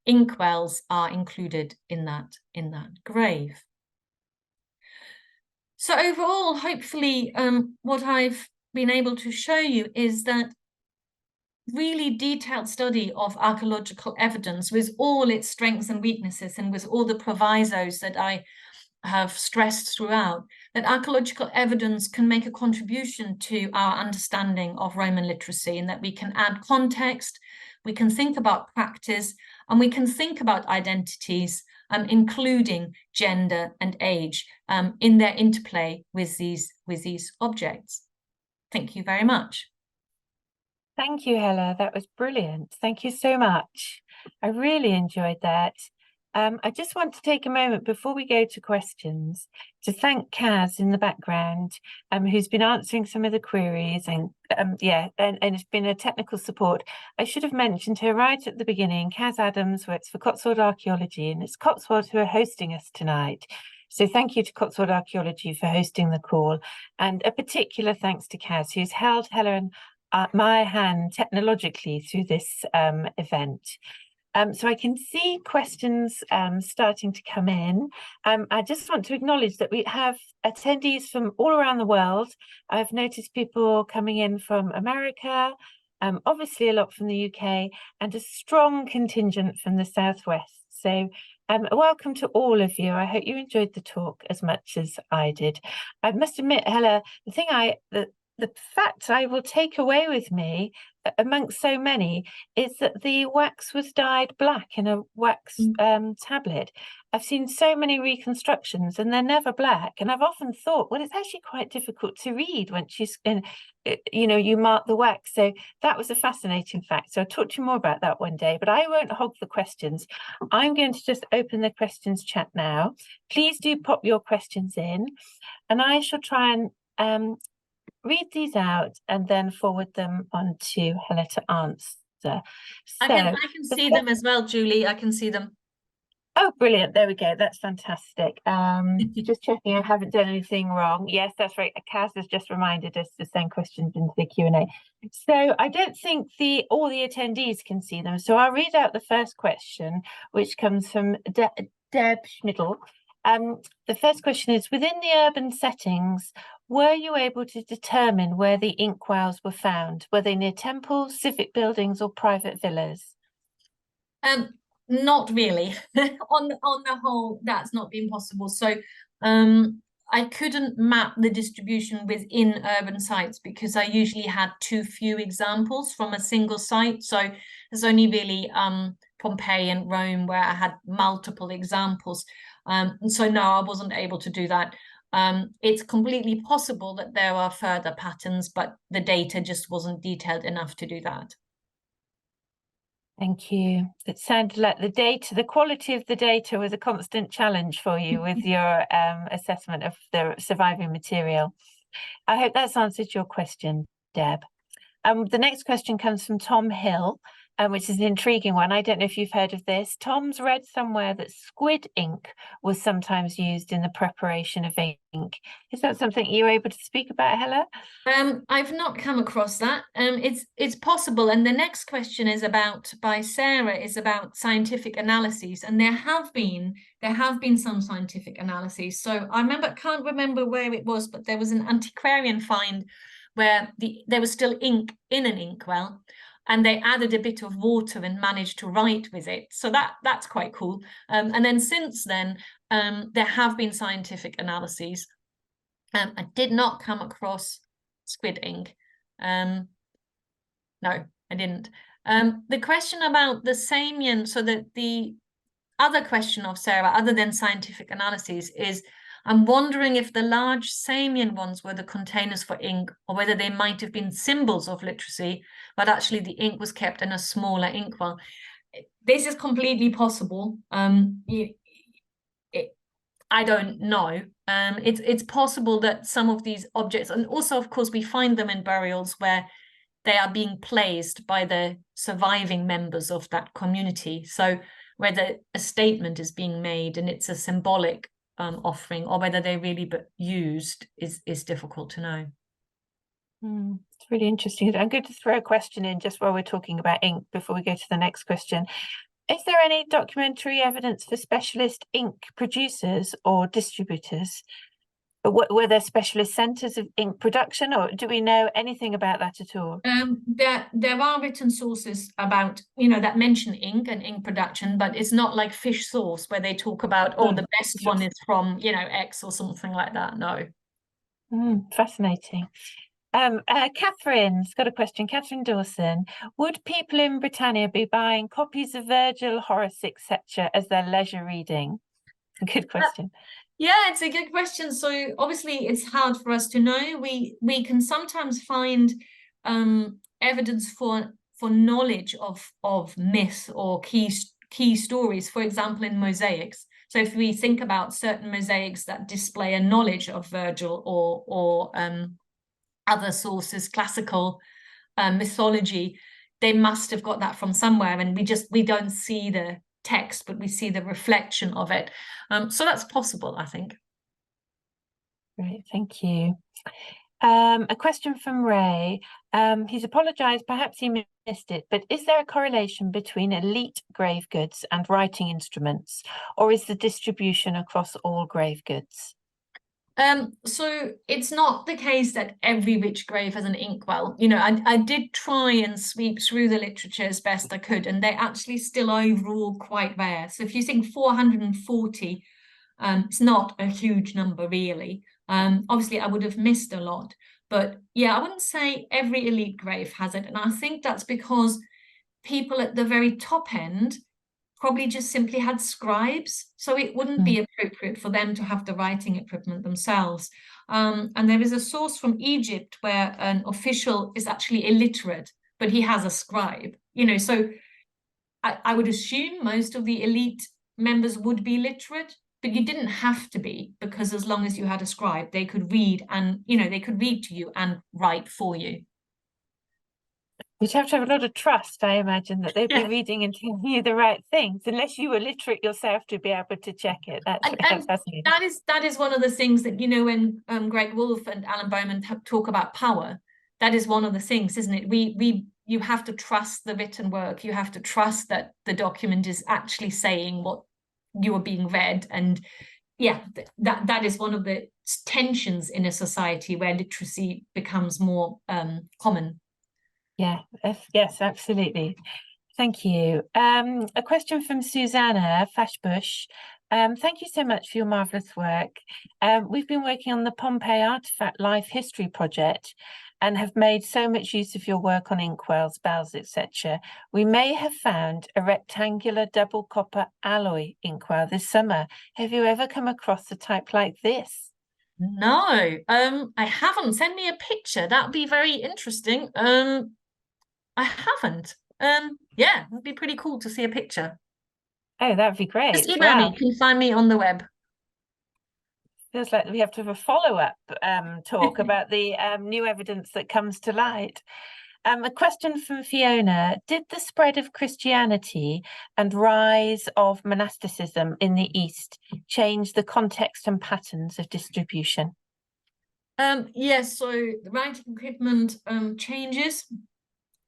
inkwells are included in that grave. So overall, hopefully, what I've been able to show you is that really detailed study of archaeological evidence, with all its strengths and weaknesses and with all the provisos that I have stressed throughout, that archaeological evidence can make a contribution to our understanding of Roman literacy, and that we can add context, we can think about practice, and we can think about identities, including gender and age, in their interplay with these objects. Thank you very much. Thank you, Hella. That was brilliant. Thank you so much. I really enjoyed that. I just want to take a moment before we go to questions to thank Kaz in the background, who's been answering some of the queries, and and it's been a technical support. I should have mentioned her right at the beginning. Kaz Adams works for Cotswold Archaeology, and it's Cotswold who are hosting us tonight. So thank you to Cotswold Archaeology for hosting the call, and a particular thanks to Kaz, who's held Hella and my hand technologically through this event. So I can see questions starting to come in. I just want to acknowledge that we have attendees from all around the world. I've noticed people coming in from America, obviously a lot from the UK, and a strong contingent from the Southwest. So welcome to all of you. I hope you enjoyed the talk as much as I did. I must admit, Hella, the fact I will take away with me amongst so many is that the wax was dyed black in a wax tablet. I've seen so many reconstructions and they're never black, and I've often thought, well, it's actually quite difficult to read once you mark the wax. So that was a fascinating fact. So I'll talk to you more about that one day, but I won't hog the questions. I'm going to just open the questions chat now. Please do pop your questions in, and I shall try and read these out and then forward them on to Hella to answer. So, I can see them as well, Julie. I can see them. Oh, brilliant. There we go. That's fantastic. Just checking I haven't done anything wrong. Yes, that's right. Kaz has just reminded us to send questions into the Q&A. So I don't think all the attendees can see them. So I'll read out the first question, which comes from Deb Schmidl. The first question is, within the urban settings, were you able to determine where the inkwells were found? Were they near temples, civic buildings, or private villas? Not really. On the whole, that's not been possible. So I couldn't map the distribution within urban sites because I usually had too few examples from a single site. So there's only really Pompeii and Rome where I had multiple examples. And so no, I wasn't able to do that. It's completely possible that there are further patterns, but the data just wasn't detailed enough to do that. Thank you. It sounded like the quality of the data was a constant challenge for you with your assessment of the surviving material. I hope that's answered your question, Deb. The next question comes from Tom Hill, which is an intriguing one. I don't know if you've heard of this. Tom's read somewhere that squid ink was sometimes used in the preparation of ink. Is that something you're able to speak about, Hella? I've not come across that. It's possible. And the next question is by Sarah, is about scientific analyses, and there have been some scientific analyses. So can't remember where it was, but there was an antiquarian find where there was still ink in an inkwell, and they added a bit of water and managed to write with it. So that's quite cool. And then since then, there have been scientific analyses. I did not come across squid ink. No, I didn't. The question about the Samian, so that the other question of Sarah, other than scientific analyses, is I'm wondering if the large Samian ones were the containers for ink, or whether they might have been symbols of literacy, but actually the ink was kept in a smaller inkwell. This is completely possible. I don't know. It's possible that some of these objects, and also, of course, we find them in burials where they are being placed by the surviving members of that community. So whether a statement is being made and it's a symbolic offering, or whether they're really used is difficult to know. It's really interesting. I'm going to throw a question in just while we're talking about ink before we go to the next question. Is there any documentary evidence for specialist ink producers or distributors? Were there specialist centres of ink production, or do we know anything about that at all? There are written sources about, that mention ink and ink production, but it's not like fish sauce where they talk about, the best one is from, X or something like that. No. Fascinating. Catherine's got a question. Catherine Dawson: would people in Britannia be buying copies of Virgil, Horace, etc. as their leisure reading? Good question. Yeah, it's a good question. So obviously it's hard for us to know. We can sometimes find evidence for knowledge of myth or key stories, for example, in mosaics. So if we think about certain mosaics that display a knowledge of Virgil or other sources, classical mythology, they must have got that from somewhere, and we don't see the text, but we see the reflection of it. So that's possible, I think. Great, thank you. A question from Ray. He's apologized, perhaps he missed it, but is there a correlation between elite grave goods and writing instruments, or is the distribution across all grave goods? So it's not the case that every rich grave has an inkwell. I did try and sweep through the literature as best I could, and they're actually still overall quite rare. So if you think 440, it's not a huge number really. Obviously I would have missed a lot, but yeah, I wouldn't say every elite grave has it. And I think that's because people at the very top end probably just simply had scribes, so it wouldn't be appropriate for them to have the writing equipment themselves. And there is a source from Egypt where an official is actually illiterate, but he has a scribe. So I would assume most of the elite members would be literate, but you didn't have to be, because as long as you had a scribe, they could read, and they could read to you and write for you. You'd have to have a lot of trust, I imagine, that they'd be reading and telling you the right things, unless you were literate yourself to be able to check it. That's fascinating. That is one of the things that, when Greg Wolfe and Alan Bowman talk about power, that is one of the things, isn't it? You have to trust the written work. You have to trust that the document is actually saying what you are being read. And yeah, that is one of the tensions in a society where literacy becomes more common. Yeah, yes, absolutely. Thank you. A question from Susanna Fashbush. Thank you so much for your marvellous work. We've been working on the Pompeii Artifact Life History Project and have made so much use of your work on inkwells, bells, etc. We may have found a rectangular double copper alloy inkwell this summer. Have you ever come across a type like this? No, I haven't. Send me a picture. That would be very interesting. I haven't. Yeah, that'd be pretty cool to see a picture. Oh, that'd be great. Just email me. You can find me on the web. Feels like we have to have a follow-up talk about the new evidence that comes to light. A question from Fiona: did the spread of Christianity and rise of monasticism in the East change the context and patterns of distribution? Yes, so the writing equipment changes.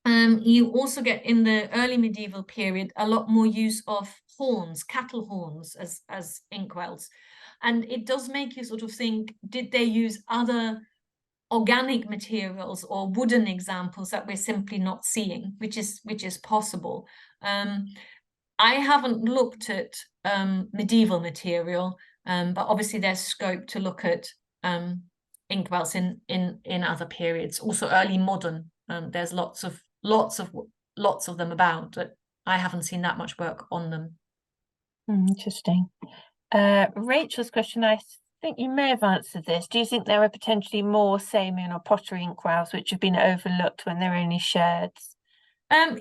You also get, in the early medieval period, a lot more use of horns, cattle horns, as inkwells. And it does make you sort of think, did they use other organic materials or wooden examples that we're simply not seeing, which is possible. I haven't looked at medieval material, but obviously there's scope to look at inkwells in other periods, also early modern. There's lots of them about, but I haven't seen that much work on them. Interesting. Rachel's question, I think you may have answered this. Do you think there are potentially more Samian or pottery inkwells which have been overlooked when they're only sherds?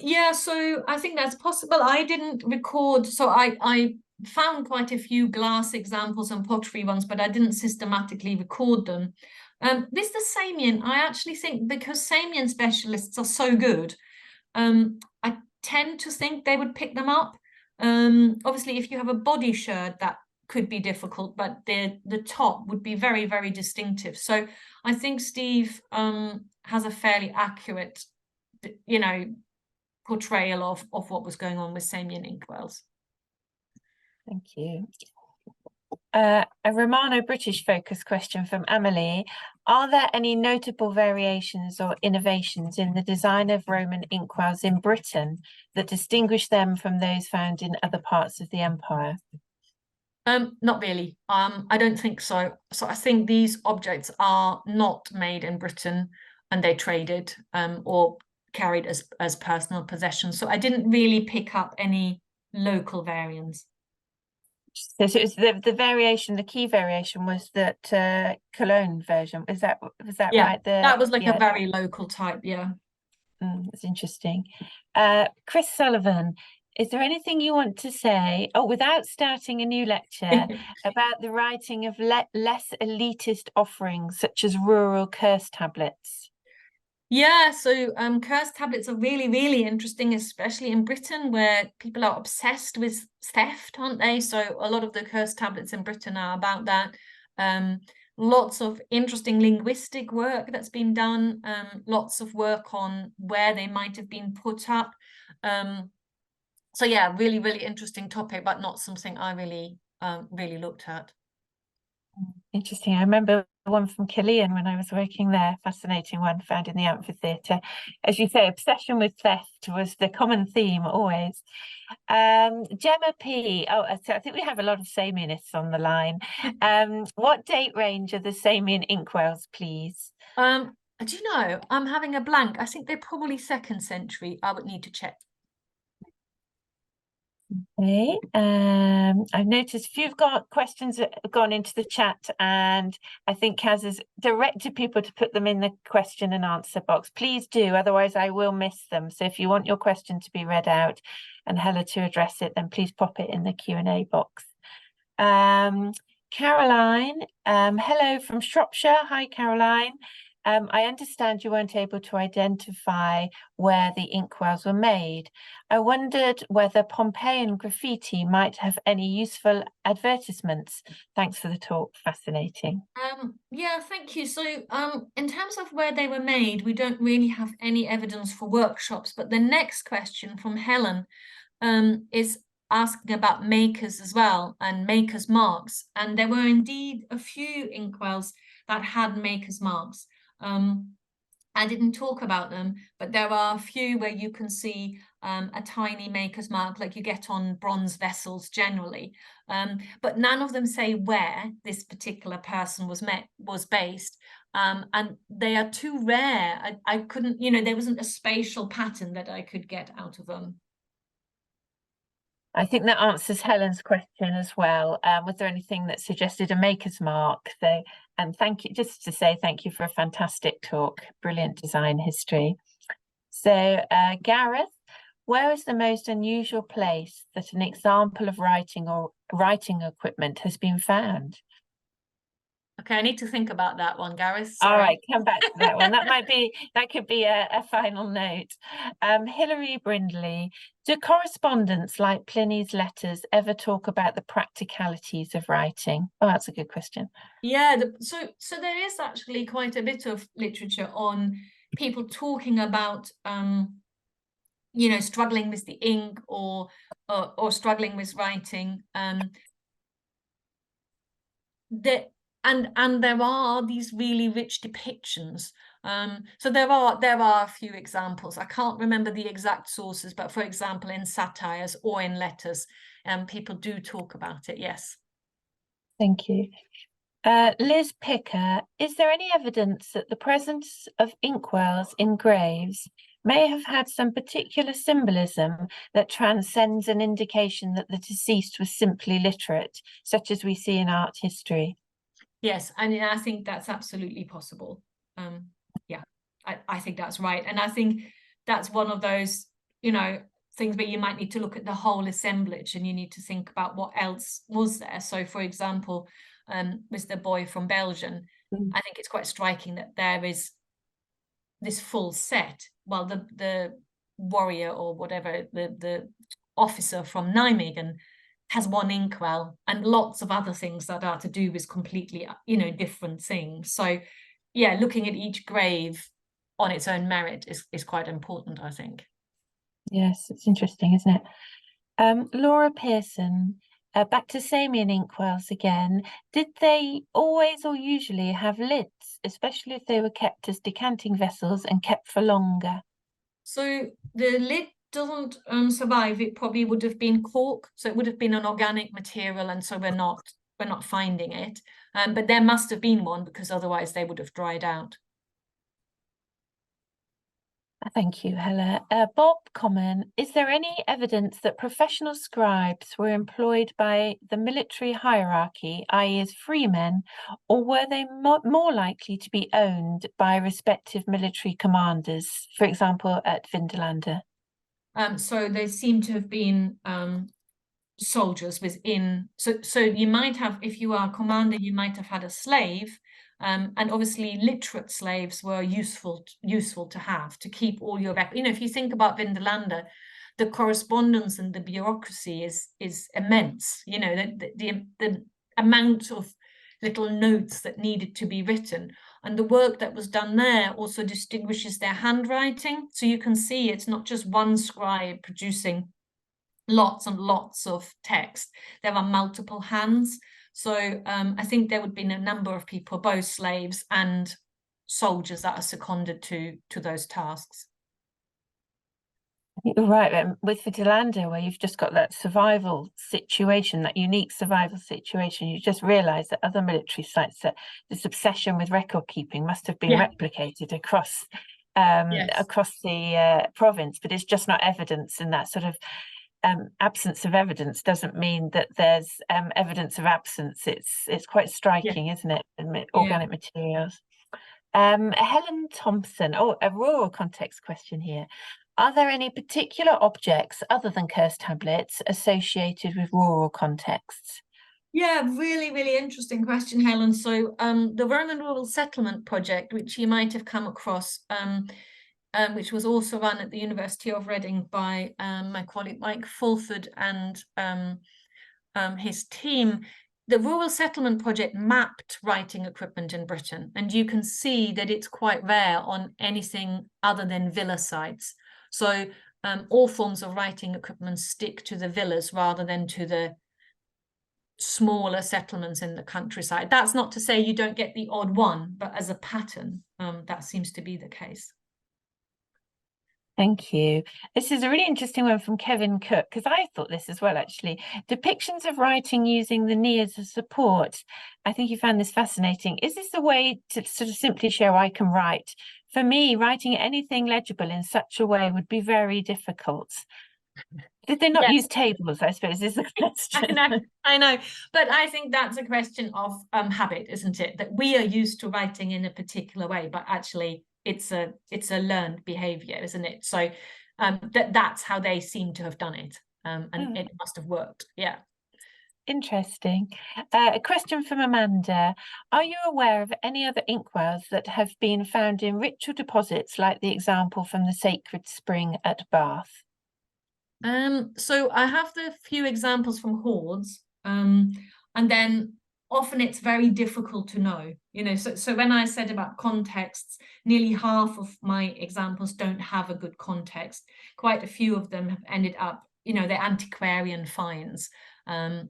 Yeah, so I think that's possible. I didn't record, so I found quite a few glass examples and pottery ones, but I didn't systematically record them. This the Samian, I actually think because Samian specialists are so good, I tend to think they would pick them up. Obviously, if you have a body sherd, that could be difficult, but the top would be very, very distinctive. So I think Steve has a fairly accurate, portrayal of what was going on with Samian inkwells. Thank you. A Romano-British focus question from Amelie. Are there any notable variations or innovations in the design of Roman inkwells in Britain that distinguish them from those found in other parts of the empire? Not really. I don't think so. So I think these objects are not made in Britain and they traded or carried as personal possessions. So I didn't really pick up any local variants. So it was the variation, the key variation was that Cologne version. Was that Yeah, right? that was like a very local type, yeah. That's interesting. Chris Sullivan, is there anything you want to say, without starting a new lecture, about the writing of less elitist offerings such as rural curse tablets? Yeah, so curse tablets are really, really interesting, especially in Britain where people are obsessed with theft, aren't they? So a lot of the curse tablets in Britain are about that. Lots of interesting linguistic work that's been done, lots of work on where they might have been put up. So yeah, really, really interesting topic, but not something I really, really looked at. Interesting. I remember one from Killian when I was working there, fascinating one found in the amphitheatre. As you say, obsession with theft was the common theme always. Gemma P. So I think we have a lot of Samianists on the line. What date range are the Samian inkwells, please? Do you know, I'm having a blank. I think they're probably 2nd century. I would need to check. Okay. I've noticed a few have got questions that have gone into the chat, and I think Kaz has directed people to put them in the question and answer box. Please do, otherwise I will miss them. So if you want your question to be read out and Hella to address it, then please pop it in the Q&A box. Caroline, hello from Shropshire. Hi, Caroline. I understand you weren't able to identify where the inkwells were made. I wondered whether Pompeian graffiti might have any useful advertisements. Thanks for the talk, fascinating. Yeah, thank you. So in terms of where they were made, we don't really have any evidence for workshops, but the next question from Helen is asking about makers as well and makers marks. And there were indeed a few inkwells that had makers marks. I didn't talk about them, but there are a few where you can see a tiny maker's mark like you get on bronze vessels generally. But none of them say where this particular person was based. And they are too rare. I couldn't, there wasn't a spatial pattern that I could get out of them. I think that answers Helen's question as well. Was there anything that suggested a maker's mark? So, and thank you, just to say thank you for a fantastic talk, brilliant design history. So Gareth, where is the most unusual place that an example of writing or writing equipment has been found? Okay, I need to think about that one, Gareth. Sorry. All right, come back to that one. That could be a final note. Hilary Brindley, do correspondents like Pliny's letters ever talk about the practicalities of writing? Oh, that's a good question. Yeah, so there is actually quite a bit of literature on people talking about struggling with the ink or struggling with writing. And there are these really rich depictions. So there are a few examples. I can't remember the exact sources, but for example, in satires or in letters, people do talk about it. Yes. Thank you. Liz Picker, is there any evidence that the presence of inkwells in graves may have had some particular symbolism that transcends an indication that the deceased was simply literate, such as we see in art history? Yes, and I think that's absolutely possible. Yeah, I think that's right. And I think that's one of those, things where you might need to look at the whole assemblage and you need to think about what else was there. So, for example, with the boy from Belgium, I think it's quite striking that there is this full set, while the warrior or whatever, the officer from Nijmegen has one inkwell and lots of other things that are to do with completely, different things. So yeah, looking at each grave on its own merit is quite important, I think. Yes, it's interesting, isn't it? Laura Pearson, back to Samian inkwells again. Did they always or usually have lids, especially if they were kept as decanting vessels and kept for longer? So the lid doesn't survive. It probably would have been cork, so it would have been an organic material, and so we're not finding it. But there must have been one, because otherwise they would have dried out. Thank you, Hella. Bob Common, is there any evidence that professional scribes were employed by the military hierarchy, i.e. as freemen, or were they more likely to be owned by respective military commanders, for example, at Vindelander? So they seem to have been soldiers within. So you might have, if you are a commander, you might have had a slave. And obviously literate slaves were useful to have, to keep all your records. If you think about Vindelander, the correspondence and the bureaucracy is immense. The amount of little notes that needed to be written, and the work that was done there also distinguishes their handwriting. So you can see it's not just one scribe producing lots and lots of text. There are multiple hands. So I think there would be a number of people, both slaves and soldiers, that are seconded to those tasks. I think you're right. With Vindelander, where you've just got that survival situation, that unique survival situation, you just realise that other military sites, that this obsession with record keeping must have been replicated across the province, but it's just not evidence, and that sort of absence of evidence doesn't mean that there's evidence of absence. It's quite striking, isn't it? Organic materials. Helen Thompson, a rural context question here. Are there any particular objects other than curse tablets associated with rural contexts? Yeah, really, really interesting question, Helen. So the Roman Rural Settlement Project, which you might have come across, which was also run at the University of Reading by my colleague Mike Fulford and his team. The Rural Settlement Project mapped writing equipment in Britain, and you can see that it's quite rare on anything other than villa sites. So all forms of writing equipment stick to the villas rather than to the smaller settlements in the countryside. That's not to say you don't get the odd one, but as a pattern, that seems to be the case. Thank you. This is a really interesting one from Kevin Cook, because I thought this as well, actually. Depictions of writing using the knee as a support. I think you found this fascinating. Is this a way to sort of simply show I can write? For me, writing anything legible in such a way would be very difficult. Did they not use tables, I suppose, is the question. I know. But I think that's a question of habit, isn't it? That we are used to writing in a particular way, but actually it's a learned behavior, isn't it? So that's how they seem to have done it. And it must have worked. Yeah. Interesting. A question from Amanda. Are you aware of any other inkwells that have been found in ritual deposits, like the example from the Sacred Spring at Bath? So I have the few examples from hoards, and then often it's very difficult to know, so when I said about contexts, nearly half of my examples don't have a good context. Quite a few of them have ended up, they're antiquarian finds.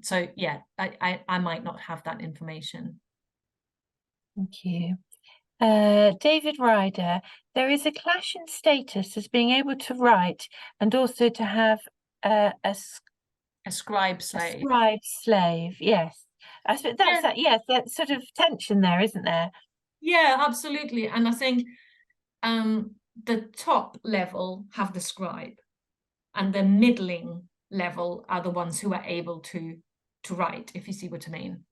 So yeah, I might not have that information. Thank you. David Ryder, there is a clash in status as being able to write and also to have a scribe slave. A scribe slave, yes. I suppose that's that, yes, that sort of tension there, isn't there? Yeah, absolutely. And I think the top level have the scribe, and the middling level are the ones who are able to write, if you see what I mean.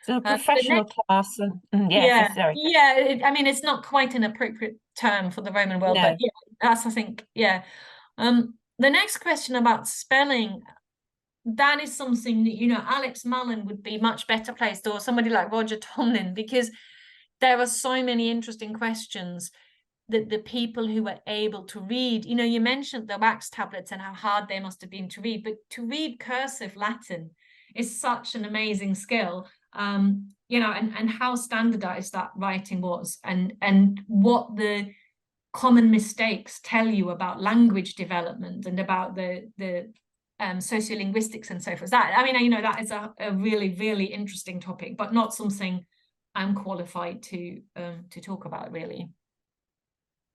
So a The professional next, class, and yes, yeah, sorry. yeah. I mean, it's not quite an appropriate term for the Roman world, but No. yeah, that's I think, yeah. The next question about spelling, that is something that, you know, Alex Mullen would be much better placed, or somebody like Roger Tomlin, because there are so many interesting questions that the people who were able to read, you know, you mentioned the wax tablets and how hard they must have been to read, but to read cursive Latin is such an amazing skill. You know, and how standardized that writing was, and what the common mistakes tell you about language development and about the sociolinguistics and so forth. That, I mean, you know, that is a really, really interesting topic, but not something I'm qualified to talk about, really.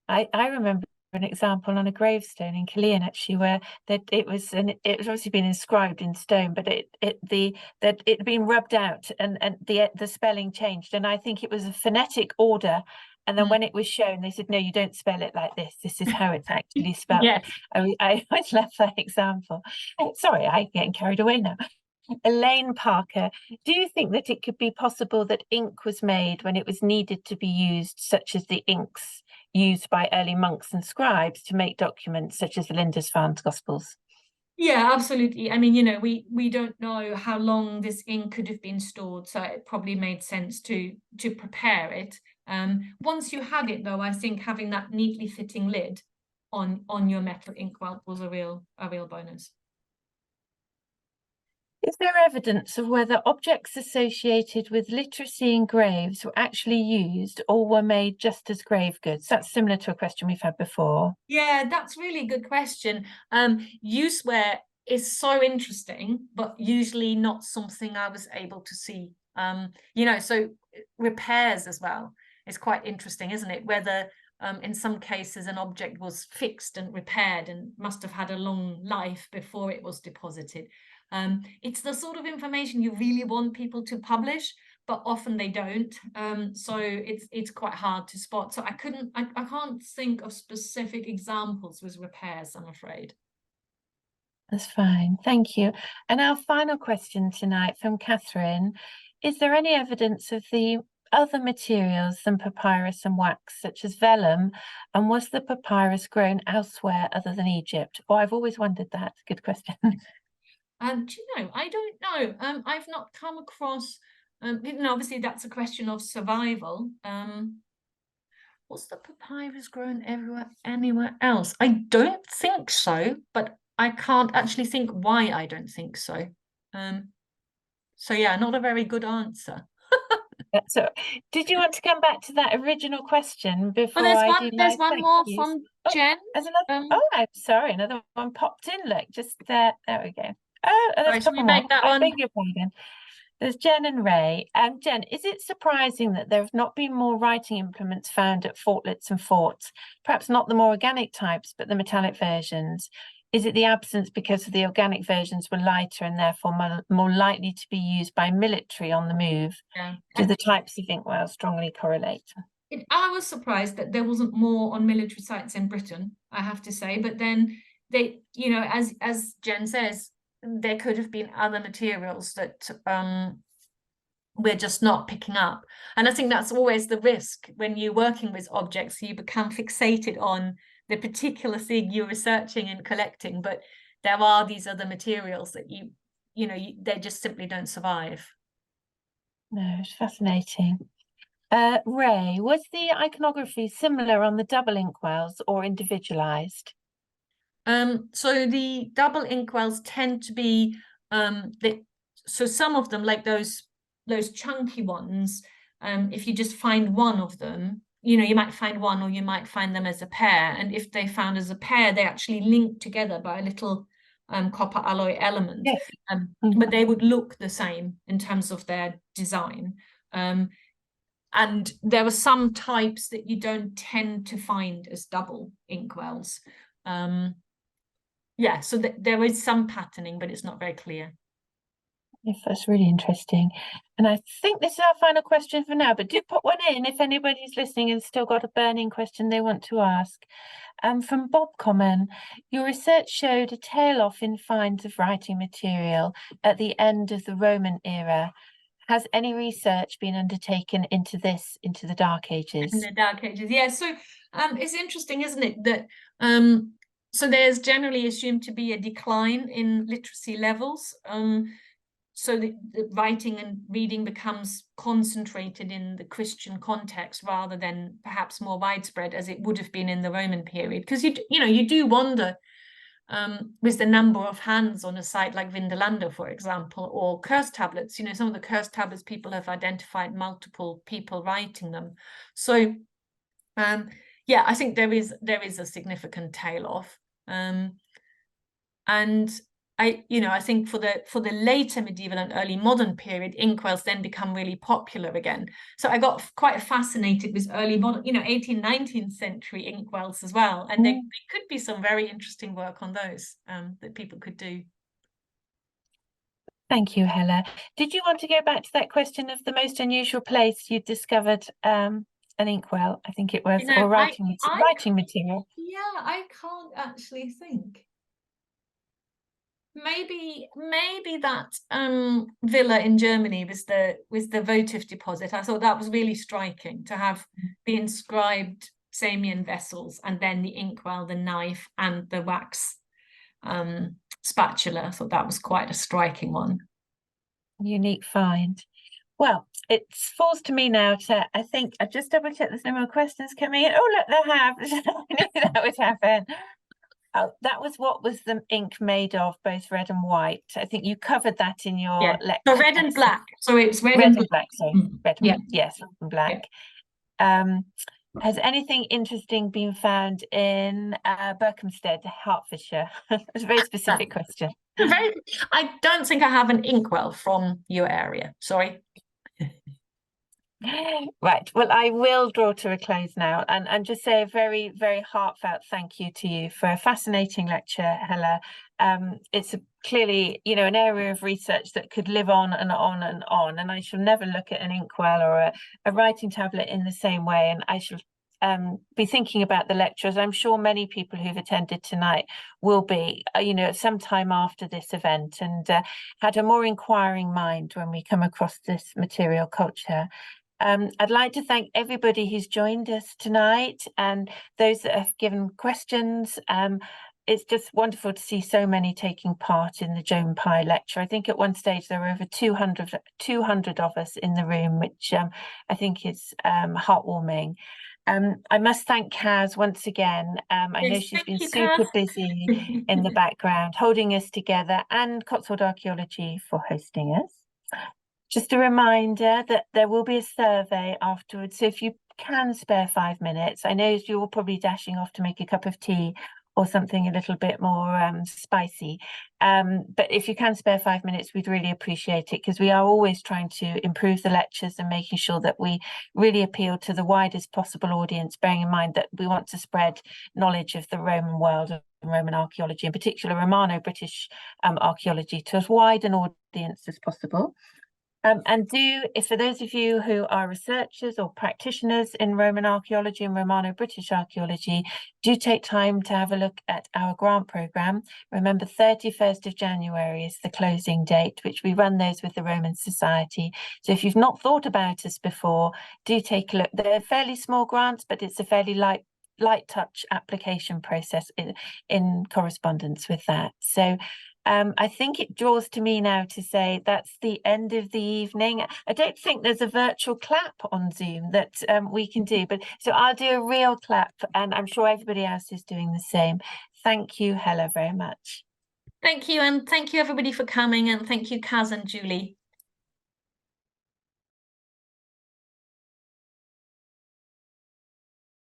I remember an example on a gravestone in Killeen, actually, where that it was obviously been inscribed in stone, but that it'd been rubbed out, and the spelling changed, and I think it was a phonetic order. And then when it was shown, they said, no, you don't spell it like this. This is how it's actually spelled. Yes. I always love that example. Sorry, I'm getting carried away now. Elaine Parker, do you think that it could be possible that ink was made when it was needed to be used, such as the inks used by early monks and scribes to make documents such as the Lindisfarne's Gospels? Yeah, absolutely. I mean, you know, we don't know how long this ink could have been stored, so it probably made sense to prepare it. Once you had it, though, I think having that neatly fitting lid on your metal inkwell was a real bonus. Is there evidence of whether objects associated with literacy in graves were actually used or were made just as grave goods? That's similar to a question we've had before. Yeah, that's really a good question. Useware is so interesting, but usually not something I was able to see. You know, so repairs as well is quite interesting, isn't it? Whether in some cases an object was fixed and repaired and must have had a long life before it was deposited. It's the sort of information you really want people to publish, but often they don't. So it's quite hard to spot. So I can't think of specific examples with repairs, I'm afraid. That's fine, thank you. And our final question tonight from Catherine: is there any evidence of the other materials than papyrus and wax, such as vellum? And was the papyrus grown elsewhere other than Egypt? Oh, I've always wondered that. Good question. Do you know, I don't know. I've not come across, you know, obviously that's a question of survival. Was the papyrus grown anywhere else? I don't think so, but I can't actually think why I don't think so. So yeah, not a very good answer. So, did you want to come back to that original question But before I do there's my one thank more yous? from Oh, Jen. there's another. Oh, I'm sorry, another one popped in. Look, just there. There we go. Oh, and there's Sorry, a should we couple more. make that I one? beg your pardon. There's Jen and Ray. Jen, is it surprising that there have not been more writing implements found at fortlets and forts? Perhaps not the more organic types, but the metallic versions. Is it the absence because the organic versions were lighter and therefore more likely to be used by military on the move? Yeah. Do the types of inkwell strongly correlate? I was surprised that there wasn't more on military sites in Britain, I have to say. But then they, you know, as Jen says, there could have been other materials that we're just not picking up. And I think that's always the risk when you're working with objects. You become fixated on the particular thing you're researching and collecting, but there are these other materials that they just simply don't survive. No, it's fascinating. Ray, was the iconography similar on the double inkwells or individualized? So the double inkwells tend to be so some of them, like those chunky ones, if you just find one of them, you know, you might find one or you might find them as a pair. And if they found as a pair, they actually link together by a little copper alloy element. Yes. But they would look the same in terms of their design. And there are some types that you don't tend to find as double inkwells. Yeah, so there is some patterning, but it's not very clear. Yes, that's really interesting. And I think this is our final question for now, but do put one in if anybody's listening and still got a burning question they want to ask. From Bob Common, your research showed a tail off in finds of writing material at the end of the Roman era. has any research been undertaken into the Dark Ages? In the Dark Ages, yeah. So it's interesting, isn't it, that so there's generally assumed to be a decline in literacy levels. So the writing and reading becomes concentrated in the Christian context rather than perhaps more widespread as it would have been in the Roman period. Because you do wonder, with the number of hands on a site like Vindolanda, for example, or curse tablets. Some of the curse tablets, people have identified multiple people writing them. So yeah, I think there is a significant tail off, and I think for the later medieval and early modern period, inkwells then become really popular again. So I got quite fascinated with early modern, 18th, 19th century inkwells as well, and there could be some very interesting work on those that people could do. Thank you, Hella. Did you want to go back to that question of the most unusual place you discovered an inkwell? I think it was, or writing material. Yeah, I can't actually think. Maybe that villa in Germany with the votive deposit. I thought that was really striking, to have the inscribed Samian vessels and then the inkwell, the knife, and the wax spatula. I thought that was quite a striking one. Unique find. Well, it falls to me now to, I think, I just double check there's no more questions coming in. Oh, look, they have. I knew that would happen. Oh, that was what was the ink made of, both red and white. I think you covered that in your lecture. So red and black. So it's red and black. Sorry, red and black. Yes, red and black. Yeah. Has anything interesting been found in Berkhamsted, Hertfordshire? It's a very specific question. I don't think I have an inkwell from your area. Sorry. Right, well, I will draw to a close now and just say a very, very heartfelt thank you to you for a fascinating lecture, Hella. It's clearly, an area of research that could live on and on and on, and I shall never look at an inkwell or a writing tablet in the same way, and I shall be thinking about the lectures. I'm sure many people who've attended tonight will be, sometime after this event, and had a more inquiring mind when we come across this material culture. I'd like to thank everybody who's joined us tonight and those that have given questions. It's just wonderful to see so many taking part in the Joan Pye lecture. I think at one stage there were over 200 of us in the room, which I think is heartwarming. I must thank Kaz once again. I know she's been super busy in the background, holding us together, and Cotswold Archaeology for hosting us. Just a reminder that there will be a survey afterwards, so if you can spare 5 minutes, I know you're probably dashing off to make a cup of tea or something a little bit more spicy, but if you can spare 5 minutes, we'd really appreciate it, because we are always trying to improve the lectures and making sure that we really appeal to the widest possible audience, bearing in mind that we want to spread knowledge of the Roman world and Roman archaeology, in particular Romano-British archaeology, to as wide an audience as possible. And for those of you who are researchers or practitioners in Roman archaeology and Romano-British archaeology, do take time to have a look at our grant programme. Remember, 31st of January is the closing date, which we run those with the Roman Society. So if you've not thought about us before, do take a look. They're fairly small grants, but it's a fairly light touch application process in correspondence with that. So I think it draws to me now to say that's the end of the evening. I don't think there's a virtual clap on Zoom that we can do, but so I'll do a real clap, and I'm sure everybody else is doing the same. Thank you, Hella, very much. Thank you, and thank you everybody for coming, and thank you, Kaz and Julie.